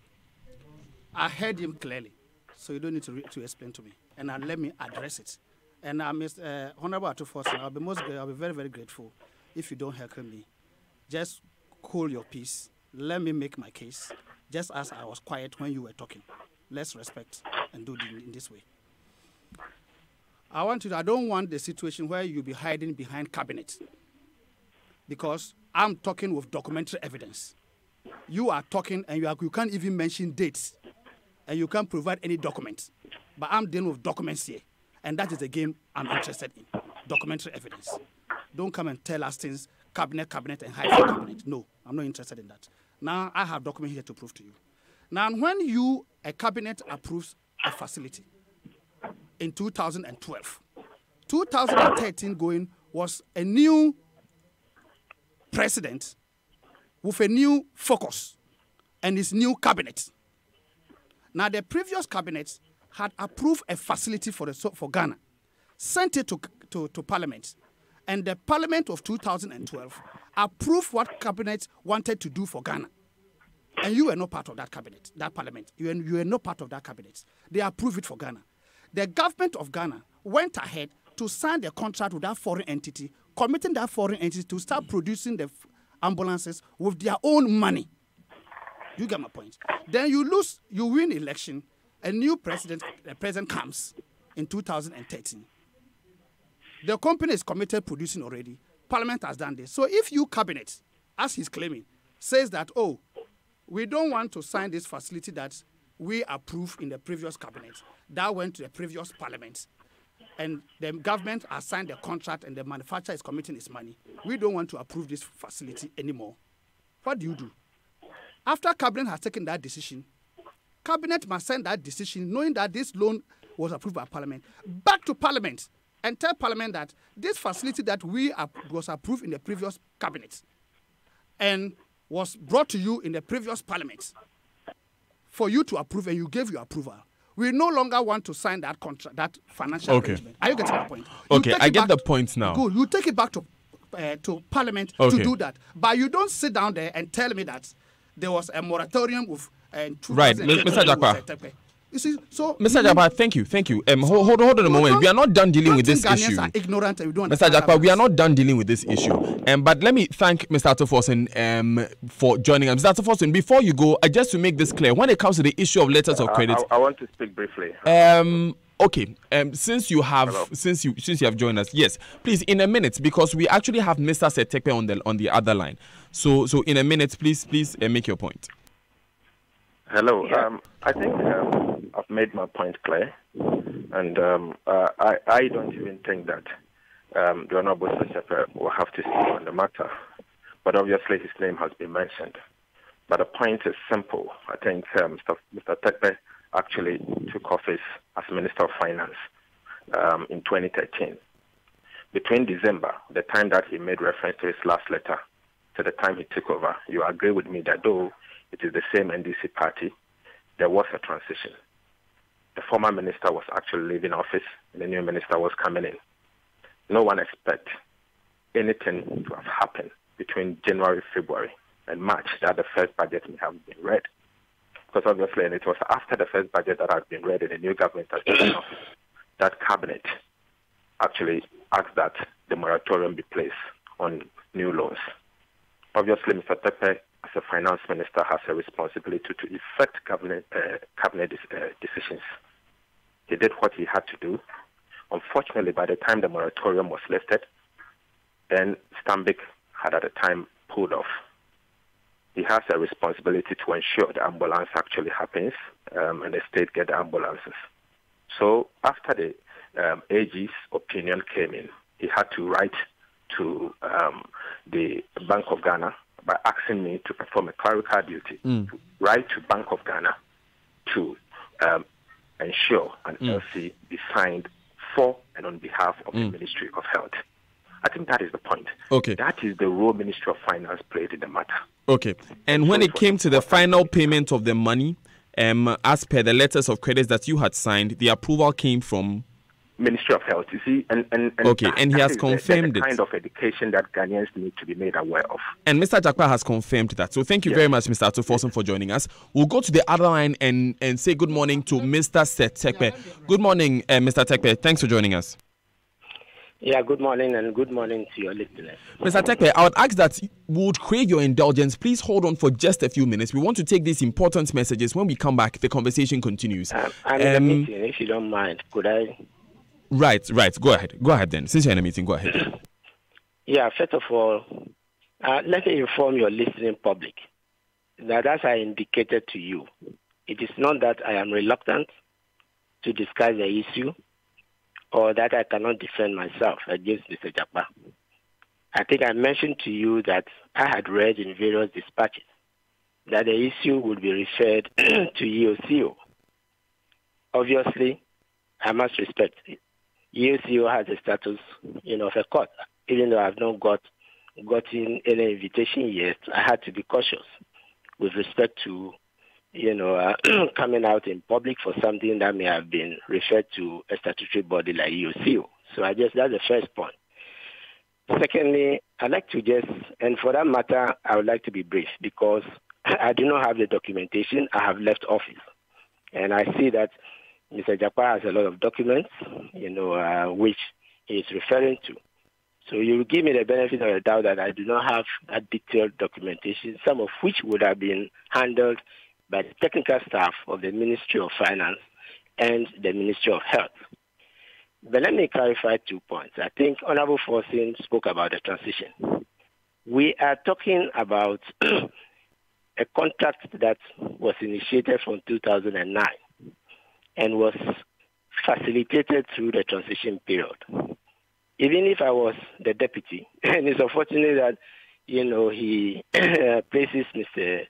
I heard him clearly, so you don't need to explain to me. And let me address it. And Mr. Honorable Atu Forson, I'll be very, very grateful if you don't heckle me. Just hold your peace. Let me make my case, just as I was quiet when you were talking. Let's respect and do it in this way. I don't want the situation where you'll be hiding behind cabinet, because I'm talking with documentary evidence. You are talking and you can't even mention dates. And you can't provide any documents. But I'm dealing with documents here. And that is the game I'm interested in. Documentary evidence. Don't come and tell us things, cabinet, and hide from cabinet. No, I'm not interested in that. Now, I have documents here to prove to you. Now, when a cabinet approves a facility in 2012, 2013 going was a new president with a new focus and his new cabinet. Now, the previous cabinet had approved a facility for Ghana, sent it to Parliament, and the Parliament of 2012 approved what cabinet wanted to do for Ghana. And you were not part of that cabinet, that parliament. You were not part of that cabinet. They approved it for Ghana. The government of Ghana went ahead to sign the contract with that foreign entity, committing that foreign entity to start producing the ambulances with their own money. You get my point. Then you win election, a new president comes in 2013. The company is committed producing already. Parliament has done this. So if you cabinet, as he's claiming, says that, oh, we don't want to sign this facility that we approved in the previous cabinet. That went to the previous parliament. And the government has signed the contract and the manufacturer is committing its money. We don't want to approve this facility anymore. What do? After cabinet has taken that decision, cabinet must send that decision knowing that this loan was approved by parliament back to parliament and tell parliament that this facility that was approved in the previous cabinet and was brought to you in the previous parliament for you to approve, and you gave your approval. We no longer want to sign that contract, that financial arrangement. Are you getting my point? Okay, I get the point now. Good. You take it back to parliament to do that. But you don't sit down there and tell me that there was a moratorium with... right, Mr. Jakpa. You see, so Mr. Jakpa, thank you. Hold on a moment. We are not done dealing with this issue. Are ignorant and we don't Mr. Jakpa, we are not done dealing with this issue. But let me thank Mr. Atuforsen for joining us. Mr. Atuforsen, before you go, just to make this clear, when it comes to the issue of letters of credit, I want to speak briefly. Okay. Since you have joined us, yes, please in a minute, because we actually have Mr. Setekpe on the other line. So in a minute, please make your point. Hello. Yeah. I think I've made my point clear, and I don't even think that the Honorable Setekpe will have to speak on the matter. But obviously, his name has been mentioned. But the point is simple. I think Mr. Tekpe actually took office as Minister of Finance in 2013. Between December, the time that he made reference to his last letter, to the time he took over, you agree with me that though it is the same NDC party, there was a transition. The former minister was actually leaving office, and the new minister was coming in. No one expected anything to have happened between January, February, and March that the first budget may have been read. Because obviously, and it was after the first budget that had been read and the new government has taken office, that cabinet actually asked that the moratorium be placed on new loans. Obviously, Mr. Tekpe, as a finance minister, has a responsibility to effect cabinet decisions. He did what he had to do. Unfortunately, by the time the moratorium was lifted, then Stanbic had at the time pulled off. He has a responsibility to ensure the ambulance actually happens and the state get the ambulances. So after the AG's opinion came in, he had to write to the Bank of Ghana by asking me to perform a clerical duty, to write to Bank of Ghana to ensure an LC be signed for and on behalf of the Ministry of Health. I think that is the point. Okay. That is the role Ministry of Finance played in the matter. Okay. And when it came to the final payment of the money, as per the letters of credit that you had signed, the approval came from Ministry of Health, you see, and okay, and he has confirmed the kind of education that Ghanaians need to be made aware of. And Mr. Jakpa has confirmed that. So thank you very much, Mr. Atuforsen, for joining us. We'll go to the other line and say good morning to Mr. Setekpe. Good morning, Mr. Tekpe. Thanks for joining us. Yeah, good morning, and good morning to your listeners. Mr. Tekpe, I would ask that we would crave your indulgence. Please hold on for just a few minutes. We want to take these important messages. When we come back, the conversation continues. I'm in a meeting, if you don't mind. Could I? Right. Go ahead then. Since you're in a meeting, go ahead. Yeah, first of all, let me inform your listening public that as I indicated to you, it is not that I am reluctant to discuss the issue or that I cannot defend myself against Mr. Jakpa. I think I mentioned to you that I had read in various dispatches that the issue would be referred to EOCO. Obviously, I must respect it. EOCO has a status, of a court. Even though I've not gotten any invitation yet, I had to be cautious with respect to, coming out in public for something that may have been referred to a statutory body like EOCO. So that's the first point. Secondly, I'd like to and for that matter, I would like to be brief because I do not have the documentation. I have left office. And I see that Mr. Japa has a lot of documents, which he is referring to. So you will give me the benefit of the doubt that I do not have that detailed documentation, some of which would have been handled by the technical staff of the Ministry of Finance and the Ministry of Health. But let me clarify 2 points. I think Honorable Forson spoke about the transition. We are talking about a contract that was initiated from 2009 and was facilitated through the transition period. Even if I was the deputy, and it's unfortunate that, he places Mr.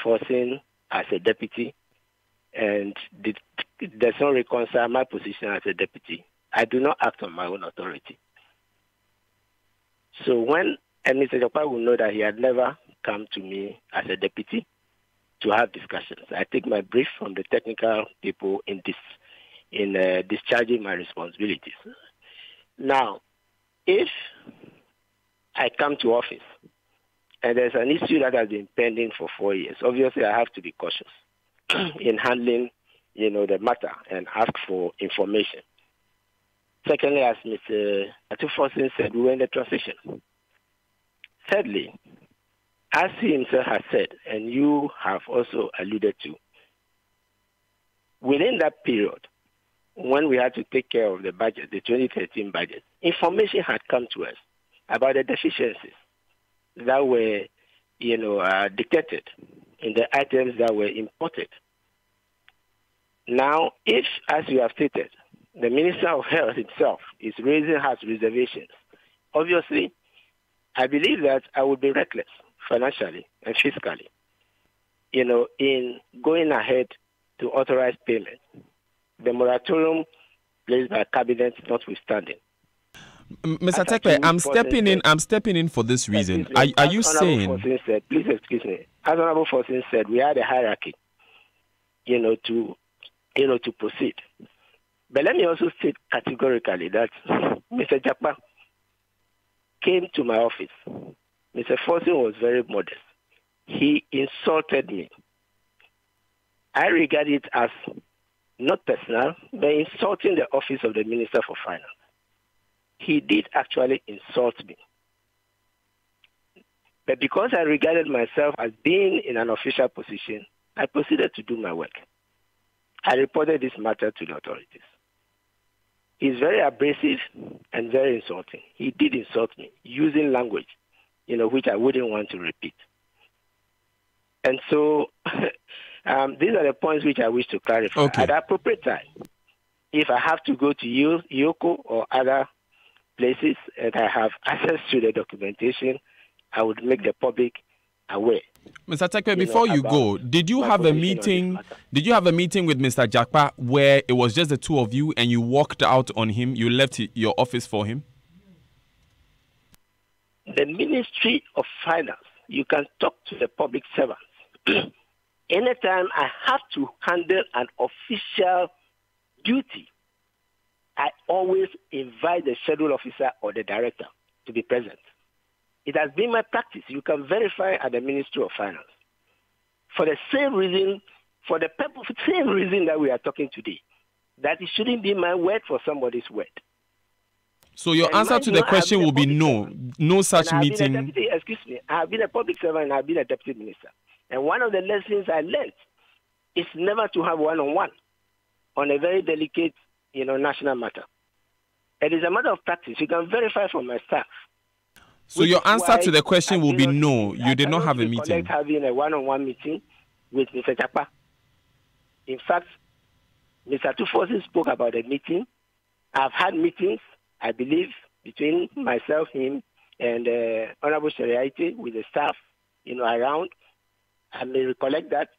Forson as a deputy and does not reconcile my position as a deputy. I do not act on my own authority. So and Mr. Japa will know that he had never come to me as a deputy to have discussions. I take my brief from the technical people in discharging my responsibilities. Now, if I come to office and there's an issue that has been pending for 4 years, obviously I have to be cautious in handling, the matter and ask for information. Secondly, as Mr. Atufosin said, we were in the transition. Thirdly, as he himself has said, and you have also alluded to, within that period, when we had to take care of the budget, the 2013 budget, information had come to us about the deficiencies that were, detected in the items that were imported. Now, if, as you have stated, the Minister of Health himself is raising his reservations, obviously, I believe that I would be reckless financially and fiscally, in going ahead to authorize payment. The moratorium placed by cabinet notwithstanding. Mr. Tekpe, I'm stepping in for this reason. Are you saying? Please excuse me. As Honorable Forson said, we had a hierarchy, to proceed. But let me also state categorically that Mr. Japa came to my office. Mr. Forson was very modest. He insulted me. I regard it as not personal, but insulting the office of the Minister for Finance. He did actually insult me. But because I regarded myself as being in an official position, I proceeded to do my work. I reported this matter to the authorities. He's very abrasive and very insulting. He did insult me using language, which I wouldn't want to repeat. And so these are the points which I wish to clarify. Okay. At the appropriate time, if I have to go to EOCO or other places and I have access to the documentation, I would make the public aware. Mr. Tekpe, before you go, did you have a meeting? Did you have a meeting with Mr. Japa where it was just the two of you and you walked out on him? You left your office for him? The Ministry of Finance, you can talk to the public servants. Anytime I have to handle an official duty, I always invite the schedule officer or the director to be present. It has been my practice. You can verify at the Ministry of Finance. For the same reason, same reason that we are talking today, that it shouldn't be my word for somebody's word. So your answer to the question will be no such meeting. Excuse me, I have been a public servant and I have been a deputy minister. And one of the lessons I learned is never to have one-on-one on a very delicate, national matter. It is a matter of practice. You can verify from my staff. So your answer to the question will be no, you did not have a meeting. Having a one-on-one meeting with Mr. Japa. In fact, Mr. Atufosin spoke about a meeting. I've had meetings, I believe, between myself, him, and Honorable Shariaite with the staff, around. I may recollect that,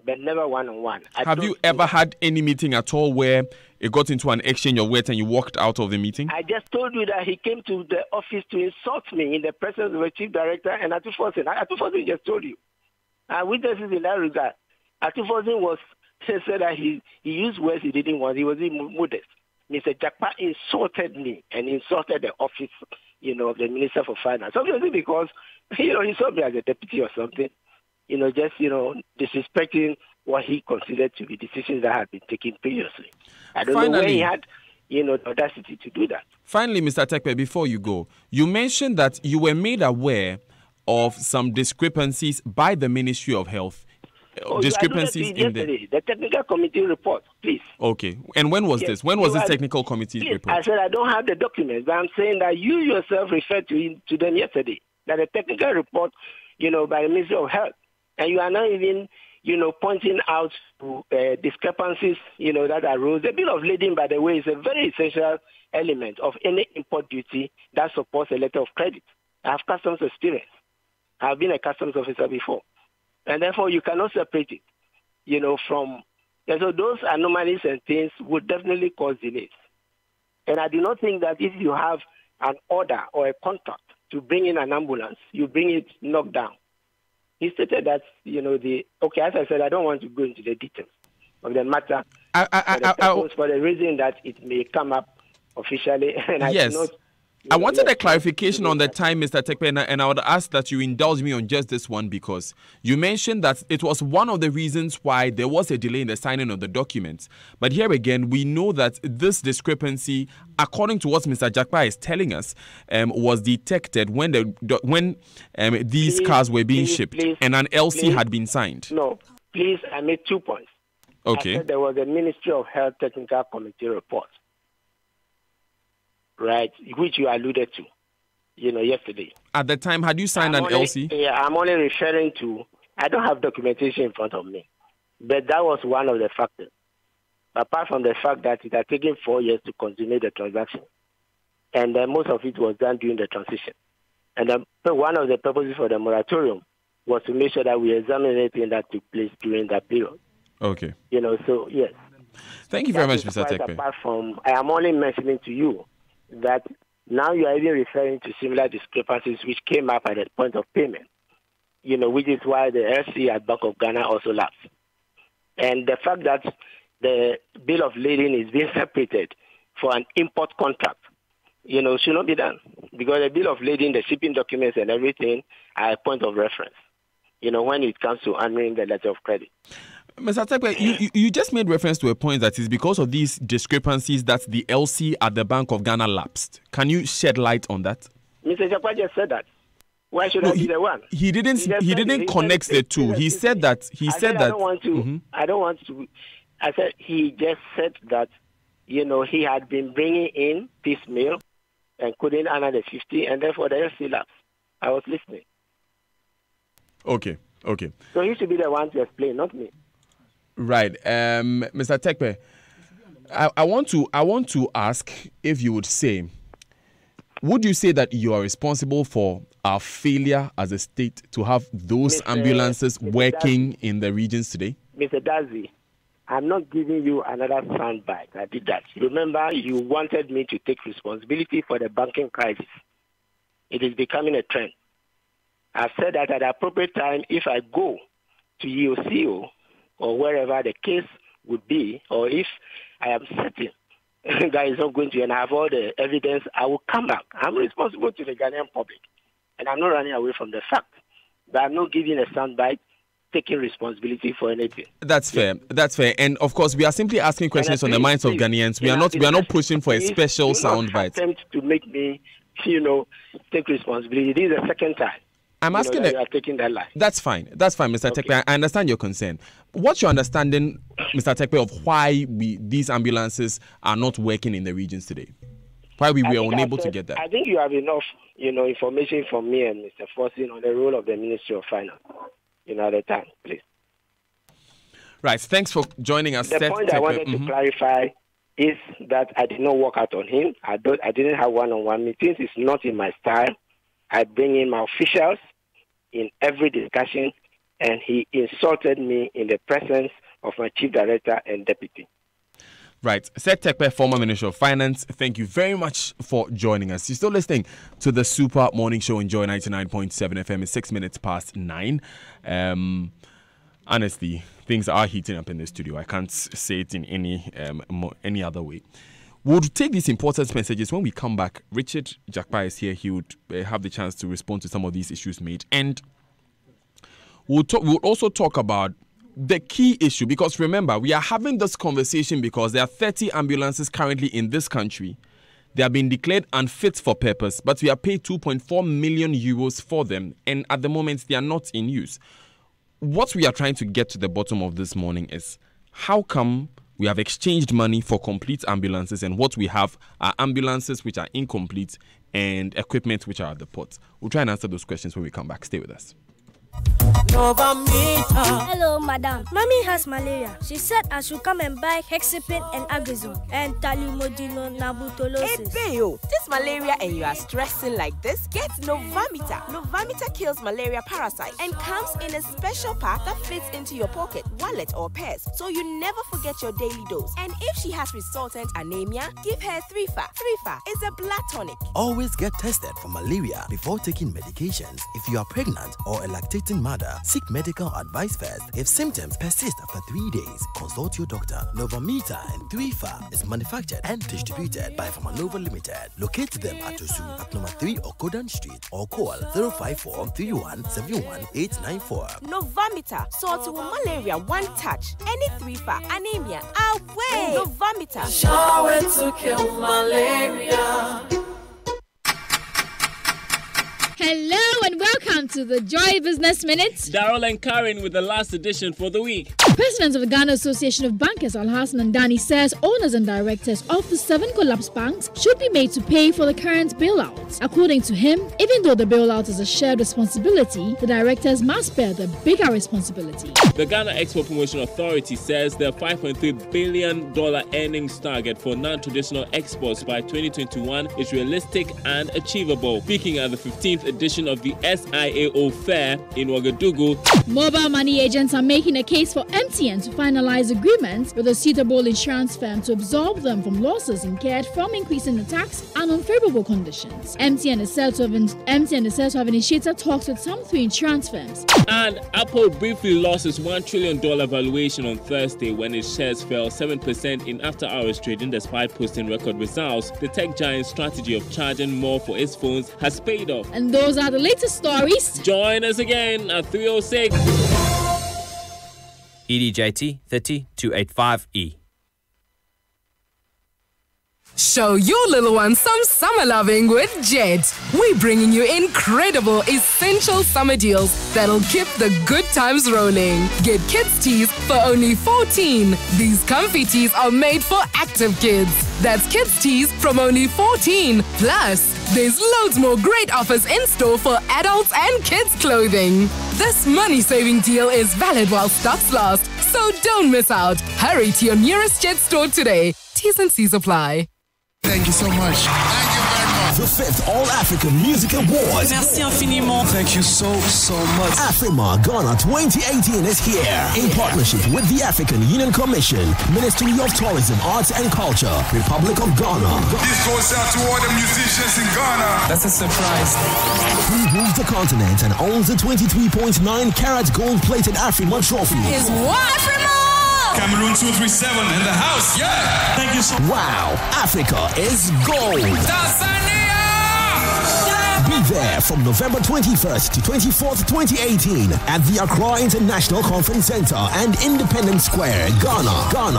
but never one-on-one. Have you ever had any meeting at all where it got into an exchange of words and you walked out of the meeting? I just told you that he came to the office to insult me in the presence of the chief director and Atufosin. Atufosin just told you. Witnesses in that regard. Atufosin said that he used words he didn't want. He was modest. Mr. Jakpa insulted me and insulted the office, of the Minister for Finance. Obviously because, he saw me as a deputy or something. Disrespecting what he considered to be decisions that had been taken previously. I don't know where he had, the audacity to do that. Finally, Mr. Tekpe, before you go, you mentioned that you were made aware of some discrepancies by the Ministry of Health. Discrepancies in the technical committee report, please. Okay. And when was this? When was this technical committee report? I said I don't have the documents, but I'm saying that you yourself referred to them yesterday. That the technical report, by the Ministry of Health. And you are not even, pointing out to discrepancies, that arose. The bill of lading, by the way, is a very essential element of any import duty that supports a letter of credit. I have customs experience. I have been a customs officer before. And therefore, you cannot separate it, from... And so those anomalies and things would definitely cause delays. And I do not think that if you have an order or a contract to bring in an ambulance, you bring it knocked down. He stated that, as I said, I don't want to go into the details of the matter for the reason that it may come up officially. And yes. I wanted a clarification on the time, Mr. Tekpe, and I would ask that you indulge me on just this one because you mentioned that it was one of the reasons why there was a delay in the signing of the documents. But here again, we know that this discrepancy, according to what Mr. Jakpa is telling us, was detected when these cars were being shipped and an LC had been signed. No, please, I made 2 points. Okay. I said there was a Ministry of Health Technical Committee report. Right, which you alluded to, yesterday. At the time, had you signed an LC? Yeah, I'm only referring to, I don't have documentation in front of me, but that was one of the factors. Apart from the fact that it had taken 4 years to consummate the transaction, and most of it was done during the transition. And one of the purposes for the moratorium was to make sure that we examine anything that took place during that period. Okay. So yes. Thank you very much, Mr. Tekpe. Apart from, I am only mentioning to you that now you are even referring to similar discrepancies which came up at the point of payment, which is why the LC at Bank of Ghana also lapsed. And the fact that the bill of lading is being separated for an import contract, should not be done. Because the bill of lading, the shipping documents and everything are a point of reference, when it comes to honoring the letter of credit. Mr. Tekpe, you just made reference to a point that is because of these discrepancies that the LC at the Bank of Ghana lapsed. Can you shed light on that? Mr. Jakpa just said that. Why should I be the one? He didn't connect the two. He said that. I don't want to. I said he just said that. He had been bringing in piecemeal and couldn't honor the 50, and therefore the LC lapsed. I was listening. Okay. So he should be the one to explain, not me. Right, Mr. Tekpe, I want to ask if you would say that you are responsible for our failure as a state to have those ambulances working in the regions today? Mr. Dazi, I'm not giving you another soundbite. I did that. Remember, you wanted me to take responsibility for the banking crisis. It is becoming a trend. I said that at the appropriate time, if I go to EOCO or wherever the case would be, or if I am certain that is not going to, and I have all the evidence, I will come back. I'm responsible to the Ghanaian public, and I'm not running away from the fact. But I'm not giving a soundbite, taking responsibility for anything. That's fair. And of course, we are simply asking questions on the minds of Ghanaians. We are not pushing for a special soundbite. Attempt to make me, take responsibility. This is the second time. I'm asking you are taking that line. That's fine, Mr. Tekpe. I understand your concern. What's your understanding, Mr. Tekpe, of why these ambulances are not working in the regions today? Why we were unable to get that? I think you have enough, information from me and Mr. Fosin on the role of the Ministry of Finance, at the time, please. Right. Thanks for joining us. The point I wanted to clarify is that I did not work out on him. I didn't have one-on-one meetings. It's not in my style. I bring in my officials in every discussion, and he insulted me in the presence of my chief director and deputy. Right. Seth Terkper, former Minister of Finance, thank you very much for joining us. You're still listening to the Super Morning Show on Joy 99.7 FM. It's 6 minutes past 9. Honestly, things are heating up in the studio. I can't say it in any other way. We'll take these important messages when we come back. Richard Jakpa is here. He would have the chance to respond to some of these issues made. And we'll also talk about the key issue, because remember, we are having this conversation because there are 30 ambulances currently in this country. They have been declared unfit for purpose, but we are paid 2.4 million euros for them, and at the moment they are not in use. What we are trying to get to the bottom of this morning is how come we have exchanged money for complete ambulances, and what we have are ambulances which are incomplete and equipment which are at the port. We'll try and answer those questions when we come back. Stay with us. Hello, madam. Mommy has malaria. She said I should come and buy Hexapin and Agazone and Talimodino Nabutolosis. Hey, Bayo, this malaria and you are stressing like this? Get Novamita. Novamita kills malaria parasites and comes in a special pack that fits into your pocket, wallet, or purse, so you never forget your daily dose. And if she has resultant anemia, give her 3FA. 3FA is a blood tonic. Always get tested for malaria before taking medications. If you are pregnant or a lactating mother, seek medical advice first. If symptoms persist after 3 days, consult your doctor. Novamita and 3FA is manufactured and distributed by Pharmanova Limited. Locate them at Osu at number 3 Okodan Street or call 054 31 71 894. Novamita, sort to malaria one touch. Any 3FA anemia away. Novamita. Shower to kill malaria. Hello and welcome to the Joy Business Minute. Darrell and Karen with the last edition for the week. President of the Ghana Association of Bankers, Alhassan Ndani, says owners and directors of the 7 collapsed banks should be made to pay for the current bailout. According to him, even though the bailout is a shared responsibility, the directors must bear the bigger responsibility. The Ghana Export Promotion Authority says the $5.3 billion earnings target for non-traditional exports by 2021 is realistic and achievable. Speaking at the 15th edition of the SIAO Fair in Ouagadougou. Mobile money agents are making a case for MTN to finalize agreements with a suitable insurance firm to absolve them from losses incurred from increasing the tax and unfavorable conditions. MTN is said to have initiated talks with some 3 insurance firms. And Apple briefly lost its $1 trillion valuation on Thursday when its shares fell 7% in after-hours trading despite posting record results. The tech giant's strategy of charging more for its phones has paid off. And those are the latest stories. Join us again at 3:06. EDJT 30285E. Show your little one some summer loving with Jet. We're bringing you incredible essential summer deals that'll keep the good times rolling. Get kids' tees for only $14. These comfy tees are made for active kids. That's kids' tees from only $14. Plus, there's loads more great offers in store for adults and kids' clothing. This money-saving deal is valid while stocks last, so don't miss out. Hurry to your nearest Jet store today. T's and C's apply. Thank you so much. Thank you very much. The 5th All-African Music Awards. Merci infiniment. Thank you so much. Afrima Ghana 2018 is here in partnership with the African Union Commission, Ministry of Tourism, Arts and Culture, Republic of Ghana. This goes out to all the musicians in Ghana. That's a surprise. Who rules the continent and owns the 23.9 carat gold-plated Afrima trophy? Is what? Afrima! Cameroon 237 in the house. Yeah. Thank you so much. Wow, Africa is gold. Tanzania! Be there from November 21st to 24th, 2018 at the Accra International Conference Center and Independence Square, Ghana.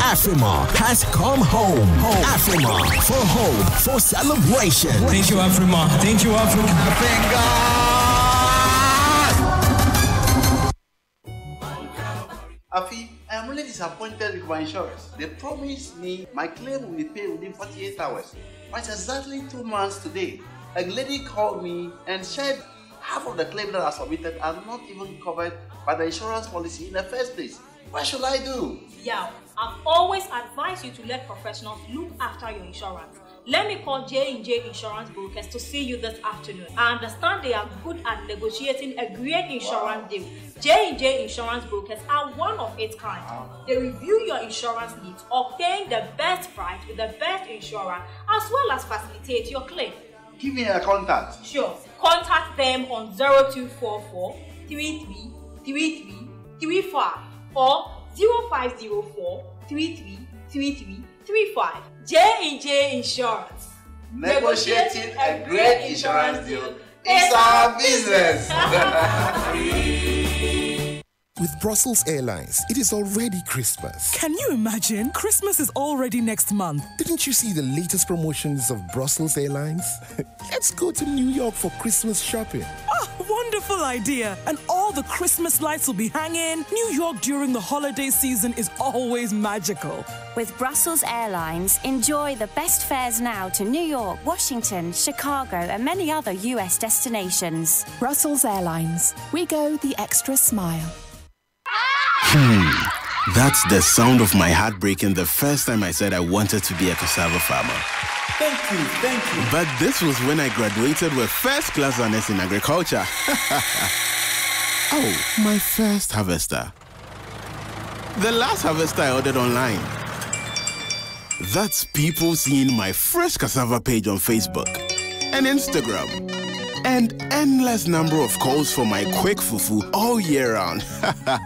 Afrima has come home. Afrima for hope, for celebration. Thank you, Afrima. Thank you, Africa. Thank God. Afi, I am really disappointed with my insurance. They promised me my claim will be paid within 48 hours. But it's exactly 2 months today. A lady called me and said half of the claims that are submitted are not even covered by the insurance policy in the first place. What should I do? Yeah, I've always advised you to let professionals look after your insurance. let me call J&J Insurance Brokers to see you this afternoon. I understand they are good at negotiating a great insurance deal. J&J Insurance Brokers are one of its kind. They review your insurance needs, obtain the best price with the best insurer, as well as facilitate your claim. Give me a contact. Sure. Contact them on 0244 333335 or 0504 333335. J&J Insurance. Negotiating a great insurance deal is our business. With Brussels Airlines, it is already Christmas. Can you imagine? Christmas is already next month. Didn't you see the latest promotions of Brussels Airlines? Let's go to New York for Christmas shopping. Oh, wonderful idea. And all the Christmas lights will be hanging. New York during the holiday season is always magical. With Brussels Airlines, enjoy the best fares now to New York, Washington, Chicago, and many other U.S. destinations. Brussels Airlines. We go the extra smile. That's the sound of my heart breaking the first time I said I wanted to be a cassava farmer. Thank you. But this was when I graduated with first class honors in agriculture. Oh, my first harvester. The last harvester I ordered online. That's people seeing my fresh cassava page on Facebook and Instagram. And endless number of calls for my quick fufu all year round.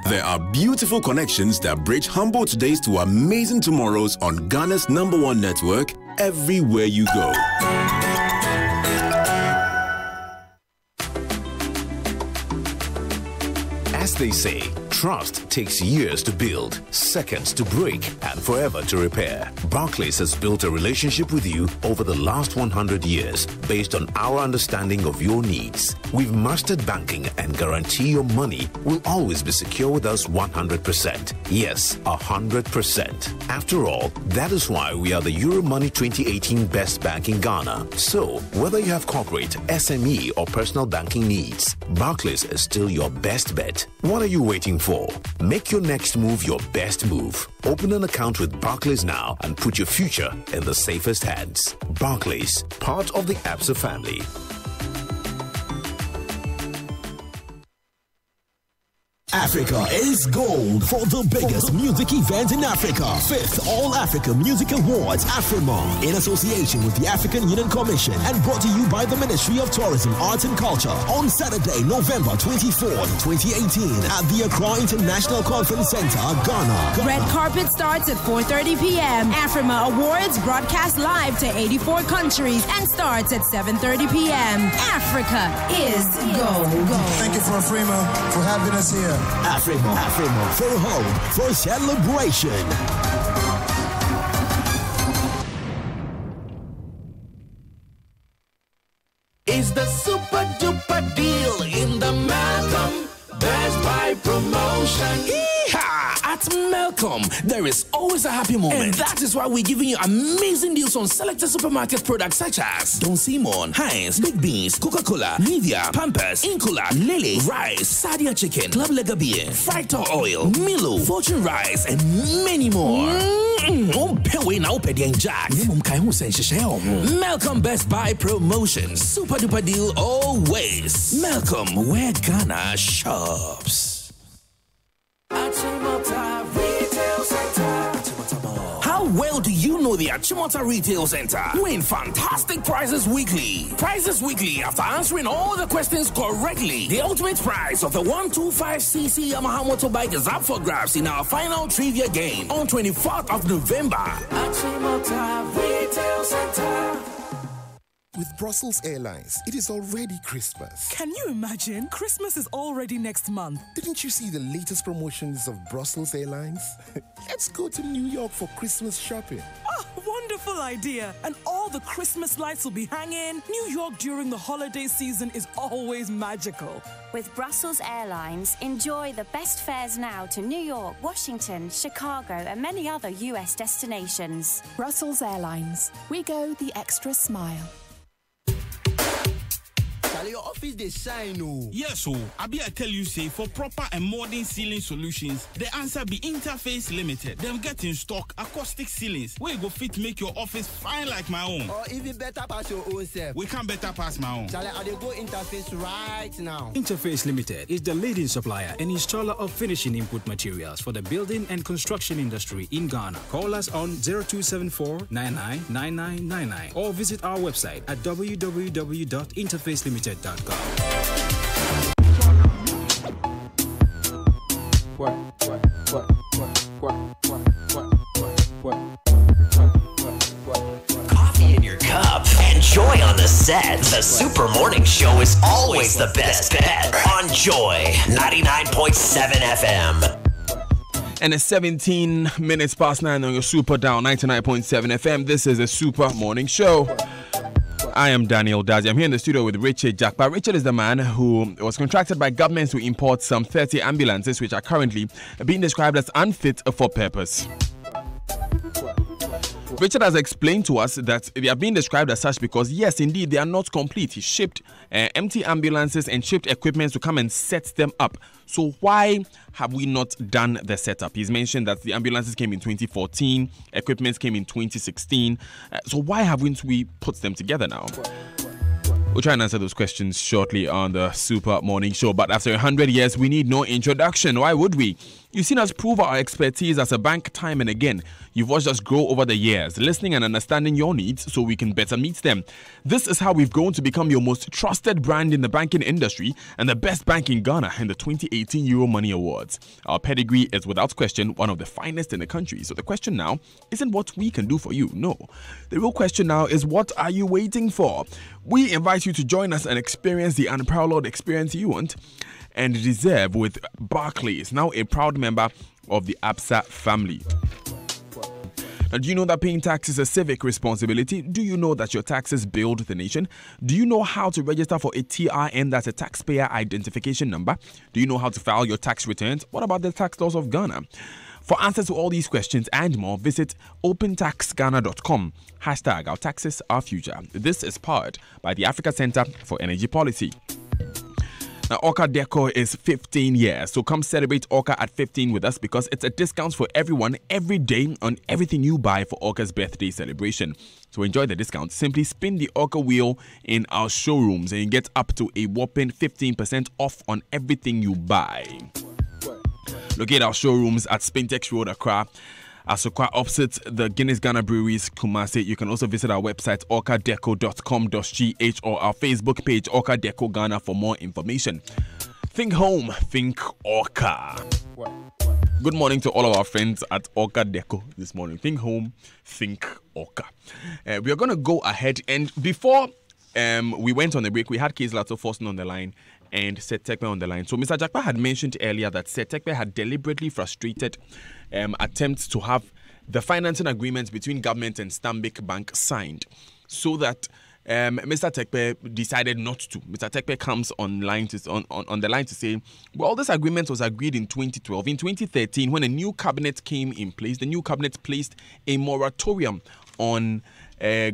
There are beautiful connections that bridge humble todays to amazing tomorrows on Ghana's #1 network, everywhere you go. As they say, trust takes years to build, seconds to break, and forever to repair. Barclays has built a relationship with you over the last 100 years based on our understanding of your needs. We've mastered banking and guarantee your money will always be secure with us 100%. Yes, 100%. After all, that is why we are the Euromoney 2018 Best Bank in Ghana. So, whether you have corporate, SME, or personal banking needs, Barclays is still your best bet. What are you waiting for? Make your next move your best move. Open an account with Barclays now and put your future in the safest hands. Barclays, part of the Absa family. Africa is gold for the biggest music event in Africa. 5th All Africa Music Awards, AFRIMA, in association with the African Union Commission and brought to you by the Ministry of Tourism, Arts and Culture on Saturday, November 24th, 2018 at the Accra International Conference Center, Ghana. Red carpet starts at 4:30 p.m. AFRIMA Awards broadcast live to 84 countries and starts at 7:30 p.m. Africa is gold. Thank you for AFRIMA for having us here. AFRIMA, for hope, for celebration. It's the super duper deal in the Malcolm Best Buy promotion. Yeehaw! At Malcolm, there is always a happy moment. And that is why we're giving you amazing deals on selected supermarket products such as Don Simon, Heinz, Big Beans, Coca-Cola, Nivea, Pampers, Incola, Lily, Rice, Sadia Chicken, Club Lega Beer, Fractor Oil, Milo, Fortune Rice, and many more. Malcolm Best Buy promotion. Super duper deal always. Malcolm, where Ghana shops. How well do you know the Achimota Retail Center? Win fantastic prizes weekly. Prizes weekly after answering all the questions correctly. The ultimate prize of the 125cc Yamaha motorbike is up for grabs in our final trivia game on 24th of November. Achimota Retail Center. With Brussels Airlines, it is already Christmas. Can you imagine? Christmas is already next month. Didn't you see the latest promotions of Brussels Airlines? Let's go to New York for Christmas shopping. Oh, wonderful idea. And all the Christmas lights will be hanging. New York during the holiday season is always magical. With Brussels Airlines, enjoy the best fares now to New York, Washington, Chicago, and many other U.S. destinations. Brussels Airlines. We go the extra smile. Charlie, your office they shine, oh. Yes, so I tell you, say for proper and modern ceiling solutions, the answer be Interface Limited. Them get in stock acoustic ceilings where you go fit make your office fine like my own. Or even better pass your own self. We can better pass my own. Charlie, I go Interface right now. Interface Limited is the leading supplier and installer of finishing input materials for the building and construction industry in Ghana. Call us on 0274-999999 or visit our website at www.interfacelimited.com. Coffee in your cup and Joy on the set. The Super Morning Show is always the best bet on Joy 99.7 FM. And it's 17 minutes past 9 on your Super Down 99.7 FM. This is a Super Morning Show. I am Daniel Dazi. I'm here in the studio with Richard Jakpa. Richard is the man who was contracted by governments to import some 30 ambulances which are currently being described as unfit for purpose. Richard has explained to us that they are being described as such because, yes, indeed, they are not complete. He shipped empty ambulances and shipped equipment to come and set them up. So why have we not done the setup? He's mentioned that the ambulances came in 2014, equipment came in 2016. So why haven't we put them together now? We'll try and answer those questions shortly on the Super Morning Show. But after 100 years, we need no introduction. Why would we? You've seen us prove our expertise as a bank time and again. You've watched us grow over the years, listening and understanding your needs so we can better meet them. This is how we've grown to become your most trusted brand in the banking industry and the best bank in Ghana in the 2018 Euromoney Awards. Our pedigree is without question one of the finest in the country. So the question now isn't what we can do for you. No. The real question now is, what are you waiting for? We invite you to join us and experience the unparalleled experience you want and deserve with Barclays, now a proud member of the Absa family. Now, do you know that paying tax is a civic responsibility? Do you know that your taxes build the nation? Do you know how to register for a TIN, that's a taxpayer identification number? Do you know how to file your tax returns? What about the tax laws of Ghana? For answers to all these questions and more, visit opentaxghana.com. Hashtag our taxes, our future. This is powered by the Africa Center for Energy Policy. Now, Orca Deco is 15 years, so come celebrate Orca at 15 with us because it's a discount for everyone every day on everything you buy for Orca's birthday celebration. To enjoy the discount, simply spin the Orca wheel in our showrooms and you get up to a whopping 15% off on everything you buy. Locate our showrooms at Spintex Road, Accra, Asokwa opposite the Guinness Ghana Breweries, Kumasi. You can also visit our website orcadeco.com.gh or our Facebook page Orca Deco Ghana for more information. Think home, think Orca. Good morning to all of our friends at Orca Deco this morning. Think home, think Orca. We are going to go ahead, and before we went on the break, we had Kees Lato Forsten on the line and Seth Tekpe on the line. So Mr. Jakpa had mentioned earlier that Seth Tekpe had deliberately frustrated attempts to have the financing agreements between government and Stanbic Bank signed, so that Mr. Tekpe decided not to. Mr. Tekpe comes on the line to say, well, this agreement was agreed in 2012. In 2013, when a new cabinet came in place, the new cabinet placed a moratorium on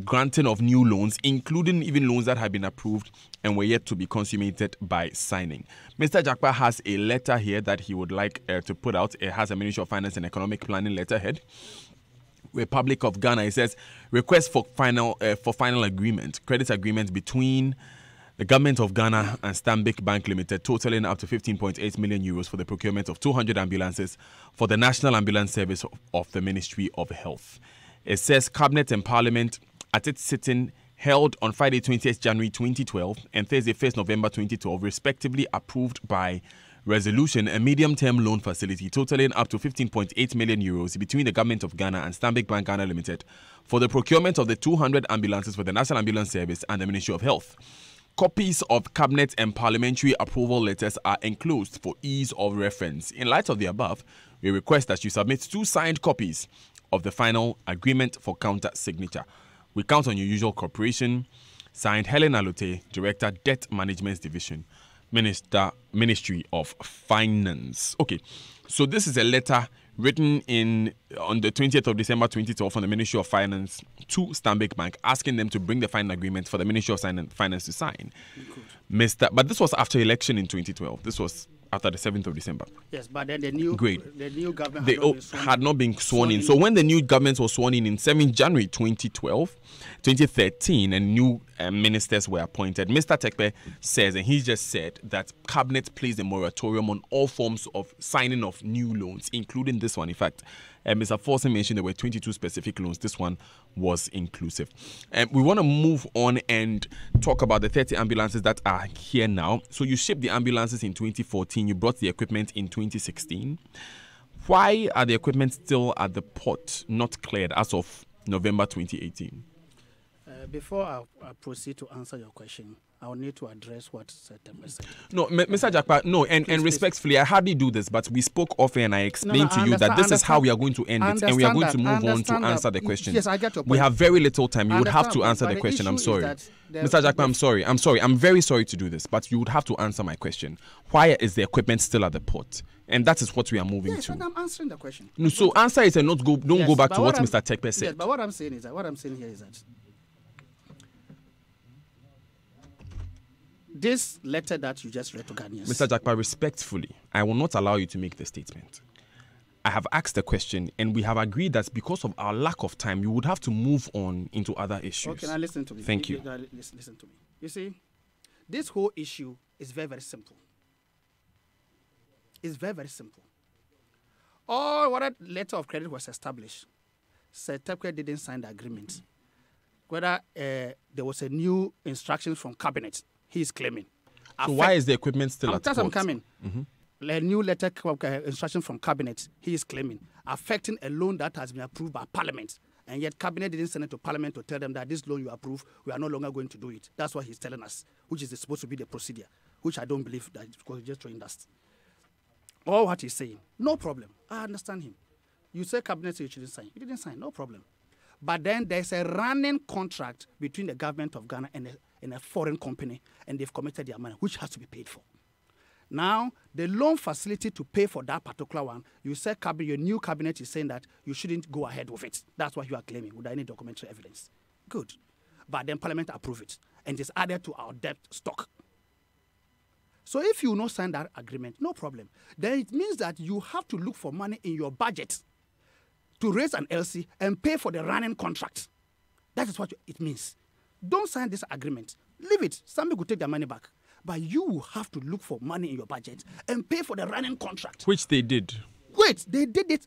granting of new loans, including even loans that had been approved and were yet to be consummated by signing. Mr. Jakpa has a letter here that he would like to put out. It has a Ministry of Finance and Economic Planning letterhead. Republic of Ghana, it says, request for final agreement, credit agreement between the government of Ghana and Stanbic Bank Limited, totaling up to 15.8 million euros for the procurement of 200 ambulances for the National Ambulance Service of the Ministry of Health. It says Cabinet and Parliament at its sitting held on Friday 20th January 2012 and Thursday 1st November 2012 respectively approved by resolution a medium-term loan facility totaling up to 15.8 million euros between the Government of Ghana and Stanbic Bank Ghana Limited for the procurement of the 200 ambulances for the National Ambulance Service and the Ministry of Health. Copies of Cabinet and Parliamentary approval letters are enclosed for ease of reference. In light of the above, we request that you submit 2 signed copies of the final agreement for counter signature. We count on your usual cooperation. Signed, Helen Alote, Director, Debt Management Division, Ministry of Finance. Okay, so this is a letter written on the 20th of December 2012 from the Ministry of Finance to Stanbic Bank, asking them to bring the final agreement for the Ministry of Finance to sign. But this was after election in 2012. This was after the 7th of December. Yes, but then the new government had not been sworn in. So when the new government was sworn in 7 January 2013, and new ministers were appointed, Mr. Tekpe says, and he just said, that Cabinet placed a moratorium on all forms of signing of new loans, including this one. In fact, Mr. Forson mentioned there were 22 specific loans. This one was inclusive. We want to move on and talk about the 30 ambulances that are here now. So you shipped the ambulances in 2014. You brought the equipment in 2016. Why are the equipment still at the port, not cleared as of November 2018? Before I proceed to answer your question, I will need to address what September said. No, Mr. Jakpa, no, and respectfully, I hardly do this, but we spoke off and I explained to you that this is how we are going to end it, and we are going to move on to answer the question. Yes, I get your point. We have very little time. You would have to answer the question. I'm sorry. Mr. Jakpa, I'm sorry. I'm very sorry to do this, but you would have to answer my question. Why is the equipment still at the port? And that is what we are moving to. Yes, I'm answering the question. No, so answer it and don't go back to what Mr. Tekpe said. Yes, but what I'm saying is that here is that this letter that you just read to Ghanaians. Mr. Jakpa, respectfully, I will not allow you to make the statement. I have asked the question, and we have agreed that because of our lack of time, you would have to move on into other issues. Okay, now listen to me. Thank you. Listen to me. You see, this whole issue is very, very simple. It's very, very simple. What a letter of credit was established, Sir Tekpe didn't sign the agreement. Whether there was a new instruction from cabinet, he is claiming. So why is the equipment still at port? I'm coming. A new letter instruction from cabinet, he is claiming, affecting a loan that has been approved by parliament. And yet cabinet didn't send it to parliament to tell them that this loan you approve, we are no longer going to do it. That's what he's telling us, which is supposed to be the procedure, which I don't believe that because he's just throwing dust. All what he's saying, no problem. I understand him. You say cabinet said you shouldn't sign. You didn't sign, no problem. But then there's a running contract between the government of Ghana and a foreign company, and they've committed their money, which has to be paid for. Now, the loan facility to pay for that particular one, you said your new cabinet is saying that you shouldn't go ahead with it. That's what you are claiming without any documentary evidence. Good. But then Parliament approved it, and it's added to our debt stock. So if you not sign that agreement, no problem. Then it means that you have to look for money in your budget to raise an LC and pay for the running contract. That is what it means. Don't sign this agreement. Leave it. Somebody will take their money back. But you have to look for money in your budget and pay for the running contract. Which they did. Wait, they did it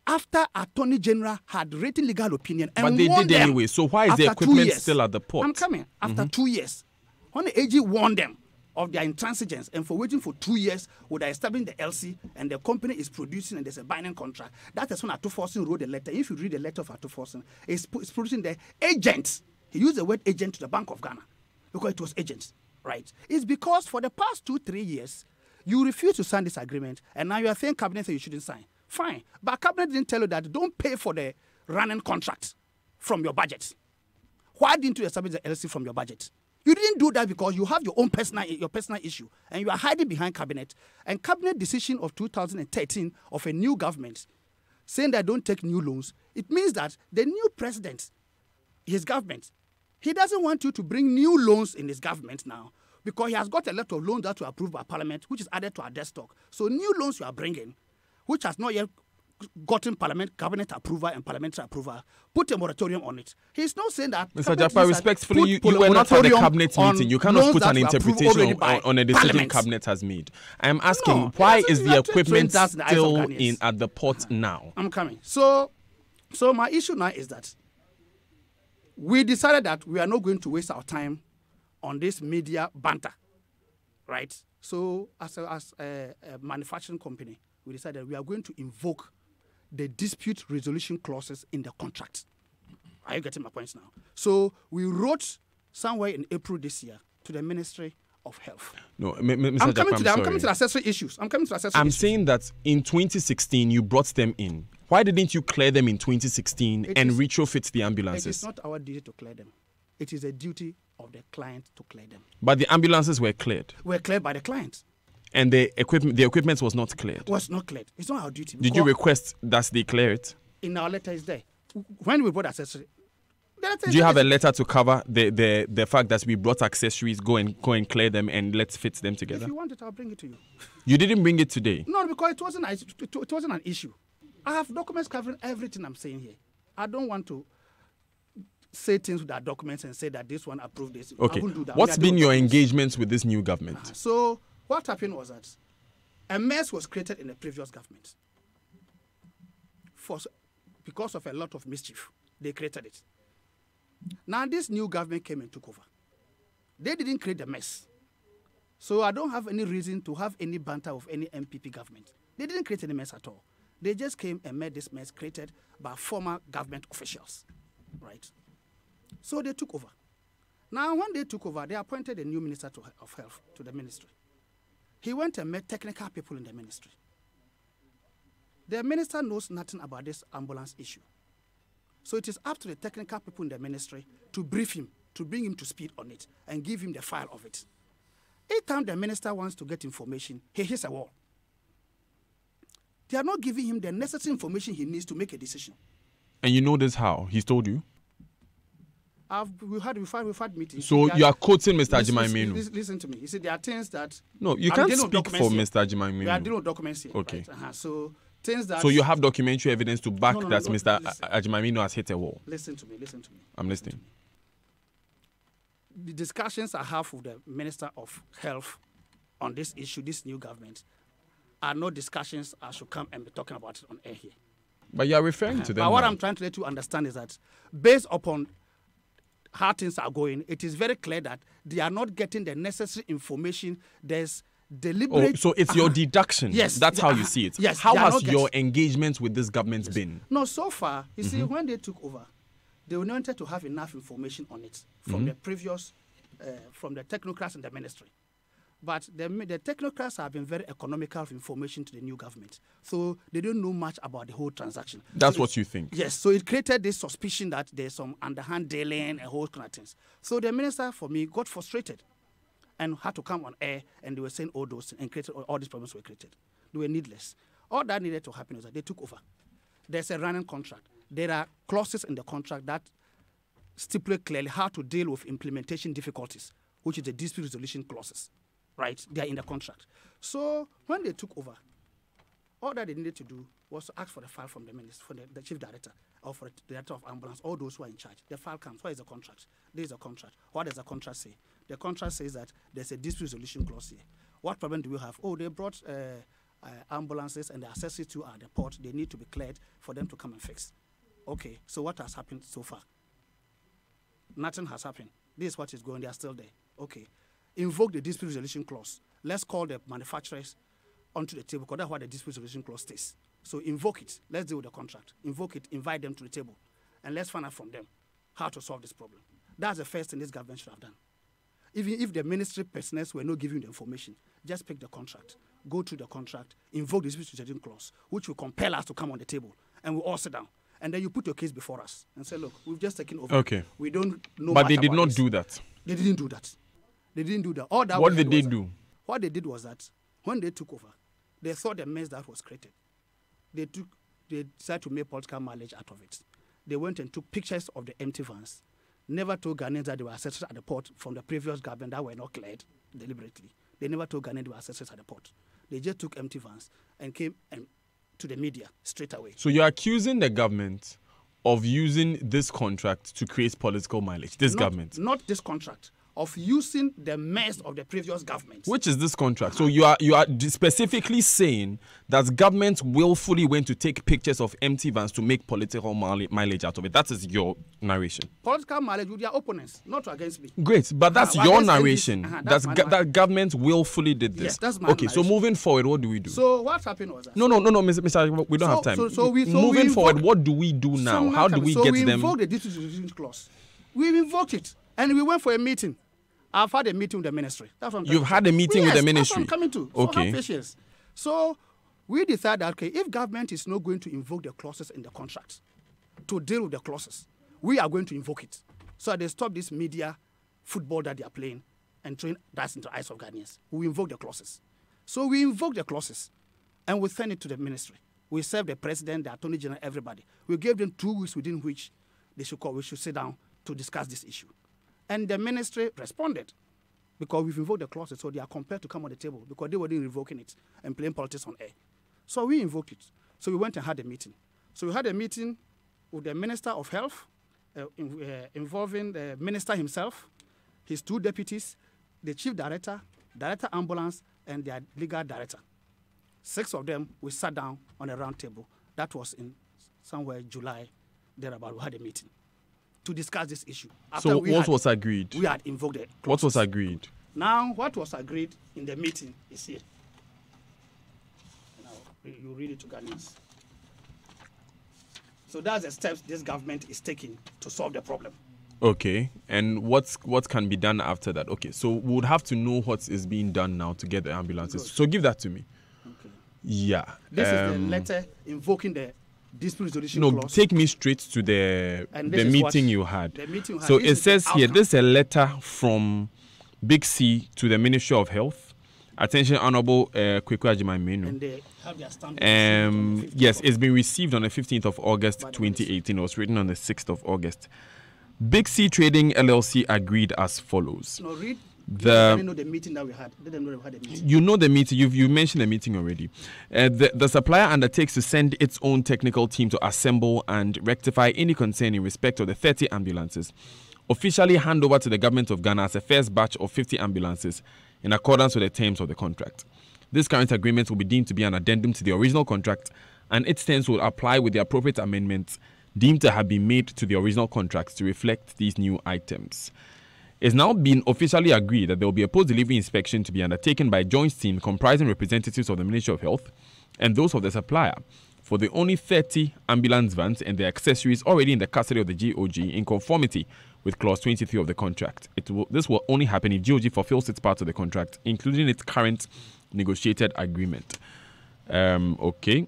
after Attorney General had written legal opinion and but they did them anyway. So why is the equipment still at the port? I'm coming. After 2 years, when the AG warned them of their intransigence and for waiting for 2 years with establishing the LC and the company is producing and there's a binding contract, that is when Atuforsen wrote the letter. If you read the letter of Atuforsen, it's producing the agent. He used the word agent to the Bank of Ghana because it was agents, right? It's because for the past 2-3 years, you refused to sign this agreement and now you are saying cabinet said you shouldn't sign. Fine. But cabinet didn't tell you that don't pay for the running contract from your budget. Why didn't you establish the LC from your budget? You didn't do that because you have your own personal issue and you are hiding behind cabinet. And cabinet decision of 2013 of a new government saying that don't take new loans, it means that the new president, his government, he doesn't want you to bring new loans in his government now because he has got a lot of loans that were approved by parliament, which is added to our debt stock. So new loans you are bringing, which has not yet gotten cabinet approval and parliamentary approval, put a moratorium on it. He's not saying that. Mr. Japa, respectfully, you were not at the cabinet meeting. You cannot put an interpretation on a decision cabinet has made. I am asking, why is the equipment still at the port now? I'm coming. So my issue now is that we decided that we are not going to waste our time on this media banter, right? So as a manufacturing company, we decided we are going to invoke the dispute resolution clauses in the contract. Are you getting my points now? So we wrote somewhere in April this year to the Ministry of Health. No, Mr. I'm coming to the accessory issues. I'm saying that in 2016 you brought them in. Why didn't you clear them in 2016 and retrofit the ambulances? It is not our duty to clear them. It is a duty of the client to clear them. But the ambulances were cleared. Were cleared by the client. And the equipment was not cleared? Was not cleared. It's not our duty. Did you request that they clear it? In our letter is there. When we brought accessory. Do you have a letter to cover the fact that we brought accessories, go and clear them and let's fit them together? If you want it, I'll bring it to you. You didn't bring it today? No, because it wasn't an issue. I have documents covering everything I'm saying here. I don't want to say things with our documents and say that this one approved this. Okay. I won't do that. What's been your engagements with this new government? So what happened was that a mess was created in the previous government. Because of a lot of mischief, they created it. Now this new government came and took over. They didn't create the mess. So I don't have any reason to have any banter of any MPP government. They didn't create any mess at all. They just came and made this mess created by former government officials, right? So they took over. Now when they took over, they appointed a new minister of health to the ministry. He went and met technical people in the ministry. The minister knows nothing about this ambulance issue. So it is up to the technical people in the ministry to brief him, to bring him to speed on it, and give him the file of it. Each time the minister wants to get information, he hits a wall. They are not giving him the necessary information he needs to make a decision. And you know this how? He's told you? We've had meetings. So you are quoting Mr. Agyemang-Menu. Listen to me. You see, there are things that... No, you can't speak for Mr. Agyemang-Menu. We are dealing with documents here. Okay. Right? So things that... So you have documentary evidence to back that Mr. Listen. Agyemang-Menu has hit a wall. Listen to me. I'm listening. The discussions I have with the Minister of Health on this issue, this new government, are not discussions I should come and be talking about it on air here. But you are referring to them. But what I'm trying to let you understand is that based upon how things are going, it is very clear that they are not getting the necessary information. There's deliberate... Oh, so it's your deduction. Yes. That's how you see it. Yes. How has your engagement with this government been? No, so far, you see, when they took over, they wanted to have enough information on it from the previous, from the technocrats in the ministry. But the technocrats have been very economical of information to the new government. So they don't know much about the whole transaction. That's what you think? Yes. So it created this suspicion that there's some underhand dealing and whole kind of things. So the minister, for me, got frustrated and had to come on air, and they were saying all those things, and created all these problems were created. They were needless. All that needed to happen was that they took over. There's a running contract. There are clauses in the contract that stipulate clearly how to deal with implementation difficulties, which is the dispute resolution clauses. Right? They are in the contract. So when they took over, all that they needed to do was to ask for the file from the minister, from the chief director, or for the director of ambulance, all those who are in charge. The file comes. What is the contract? There is a contract. What does the contract say? The contract says that there's a dispute resolution clause here. What problem do we have? Oh, they brought ambulances and the accessories to the port. They need to be cleared for them to come and fix. Okay, so what has happened so far? Nothing has happened. This is what is going. They are still there. Okay. Invoke the dispute resolution clause. Let's call the manufacturers onto the table, because that's what the dispute resolution clause states. So invoke it. Let's deal with the contract. Invoke it, invite them to the table, and let's find out from them how to solve this problem. That's the first thing this government should have done. Even if the ministry personnel were not giving the information, just pick the contract, go through the contract, invoke the dispute resolution clause, which will compel us to come on the table, and we'll all sit down. And then you put your case before us and say, look, we've just taken over. Okay. We don't know But much they did about not this. do that. They didn't do that. They didn't do that. All that What did they do? What they did was that when they took over, they saw the mess that was created. They decided to make political mileage out of it. They went and took pictures of the empty vans. Never told Ghanaians that they were accessed at the port from the previous government that were not cleared deliberately. They never told Ghanaians they were accessed at the port. They just took empty vans and came to the media straight away. So you're accusing the government of using this contract to create political mileage, government? Not this contract. Of using the mess of the previous government. Which is this contract? So you are specifically saying that government willfully went to take pictures of empty vans to make political mileage out of it. That is your narration. Political mileage with their opponents, not against me. Great, but that's your narration. That government willfully did this. Yes, that's my narration. So moving forward, what do we do? So what happened was that? No, Mr. We don't have time. Moving forward, what do we do now? How do we get them? So we invoked the dispute resolution clause. We invoked it, and we went for a meeting. I've had a meeting with the ministry. That's what You've had a meeting with the ministry? That's what I'm coming to. Okay. So have patience. So we decided that, okay, if government is not going to invoke the clauses in the contract to deal with the clauses, we are going to invoke it. So they stop this media football that they are playing and throwing that into the eyes of Ghanaians. We invoke the clauses. So we invoked the clauses and we sent it to the ministry. We served the president, the attorney general, everybody. We gave them 2 weeks within which they should call. We should sit down to discuss this issue. And the ministry responded because we've invoked the clauses, so they are compelled to come on the table because they were revoking it and playing politics on air. So we invoked it. So we went and had a meeting. So we had a meeting with the Minister of Health, involving the minister himself, his 2 deputies, the chief director, director ambulance, and their legal director. 6 of them, we sat down on a round table. That was in somewhere July, thereabout. We had a meeting to discuss this issue. After so what was agreed? We had invoked it. What was agreed? Now, what was agreed in the meeting is here. Now, you read it to Ghanaians. So that's the steps this government is taking to solve the problem. Okay, and what can be done after that? Okay, so we would have to know what is being done now to get the ambulances. Good. So give that to me. Okay. Yeah. This is the letter invoking the dispute resolution clause. No, take me straight to the meeting you had. The meeting you had. So it says here, this is a letter from Big C to the Ministry of Health. Attention, Honorable Kweku Agyeman-Manu. And they have their standing. Yes, it's been received on the 15th of August 2018. It was written on the 6th of August. Big C Trading LLC agreed as follows. No, read. I didn't know the meeting that we had. Didn't know we had a meeting. You know the meeting. You mentioned the meeting already. The supplier undertakes to send its own technical team to assemble and rectify any concern in respect of the 30 ambulances. Officially hand over to the government of Ghana as a first batch of 50 ambulances in accordance with the terms of the contract. This current agreement will be deemed to be an addendum to the original contract, and its terms will apply with the appropriate amendments deemed to have been made to the original contracts to reflect these new items. It's now been officially agreed that there will be a post-delivery inspection to be undertaken by a joint team comprising representatives of the Ministry of Health and those of the supplier for the only 30 ambulance vans and their accessories already in the custody of the GOG in conformity with Clause 23 of the contract. This will only happen if GOG fulfills its part of the contract, including its current negotiated agreement. Okay.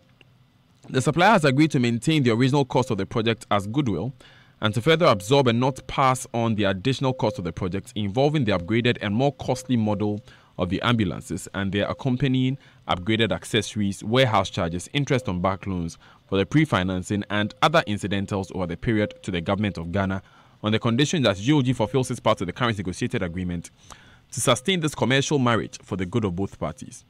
The supplier has agreed to maintain the original cost of the project as goodwill and to further absorb and not pass on the additional cost of the project involving the upgraded and more costly model of the ambulances and their accompanying upgraded accessories, warehouse charges, interest on back loans for the pre-financing and other incidentals over the period to the government of Ghana on the condition that GOG fulfills its part of the current negotiated agreement to sustain this commercial marriage for the good of both parties.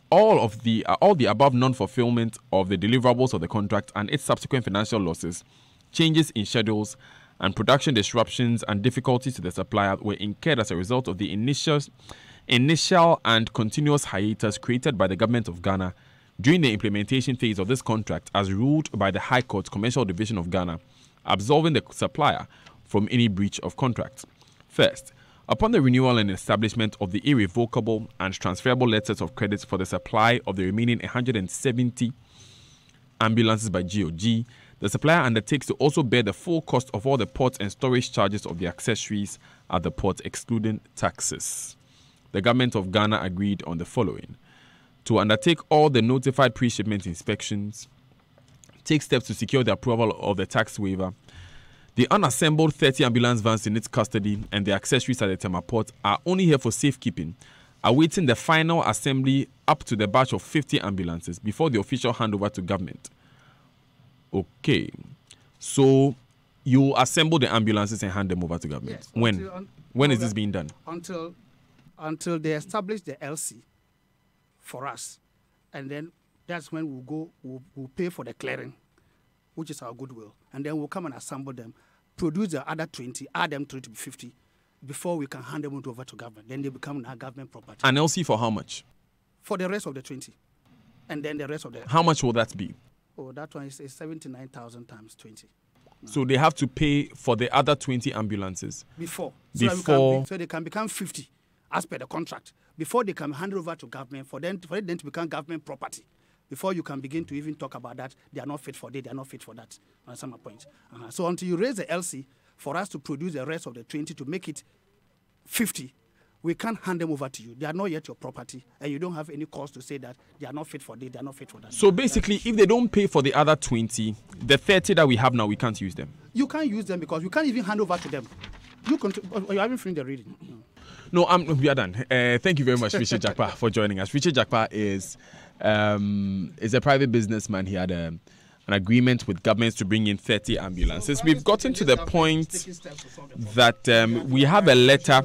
All the above non-fulfillment of the deliverables of the contract and its subsequent financial losses, changes in schedules, and production disruptions and difficulties to the supplier were incurred as a result of the initial and continuous hiatus created by the government of Ghana during the implementation phase of this contract as ruled by the High Court Commercial Division of Ghana, absolving the supplier from any breach of contract. First, upon the renewal and establishment of the irrevocable and transferable letters of credit for the supply of the remaining 170 ambulances by GOG, the supplier undertakes to also bear the full cost of all the port and storage charges of the accessories at the port, excluding taxes. The government of Ghana agreed on the following: to undertake all the notified pre-shipment inspections, take steps to secure the approval of the tax waiver. The unassembled 30 ambulance vans in its custody and the accessories at the Tema Port are only here for safekeeping, awaiting the final assembly up to the batch of 50 ambulances before the official handover to government. Okay, so you assemble the ambulances and hand them over to government. Yes, when is this being done? Until they establish the LC for us, and then that's when we'll pay for the clearing, which is our goodwill, and then we'll come and assemble them, produce the other 20, add them to 50, before we can hand them over to government. Then they become our government property. An LC for how much? For the rest of the 20, and then the rest of the. How much will that be? Oh, that one is 79,000 times 20. So they have to pay for the other 20 ambulances before so they can become 50 as per the contract. Before they can hand over to government, for it then to become government property. Before you can begin to even talk about that, they are not fit for this, they are not fit for that. Understand my point? So until you raise the LC, for us to produce the rest of the 20 to make it 50, we can't hand them over to you. They are not yet your property, and you don't have any cause to say that they are not fit for this, they are not fit for that. So basically, if they don't pay for the other 20, the 30 that we have now, we can't use them. You can't use them because you can't even hand over to them. You haven't finished the reading. No. No, we are done. Thank you very much, Richard Jakpa, for joining us. Richard Jakpa is a private businessman. He had an agreement with governments to bring in 30 ambulances. We've gotten to the point that we have a letter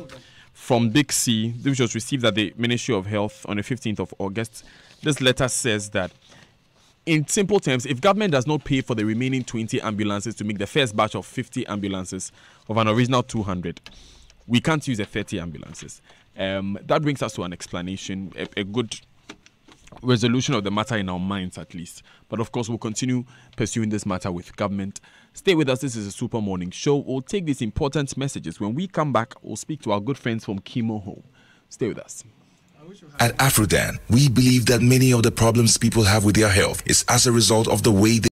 from Big C, which was received at the Ministry of Health on the 15th of August. This letter says that, in simple terms, if government does not pay for the remaining 20 ambulances to make the first batch of 50 ambulances of an original 200, we can't use the 30 ambulances. That brings us to an explanation, a good resolution of the matter in our minds at least. But of course, we'll continue pursuing this matter with government. Stay with us. This is a Super Morning Show. We'll take these important messages. When we come back, we'll speak to our good friends from Chemo Home. Stay with us. At Afrodan, we believe that many of the problems people have with their health is as a result of the way they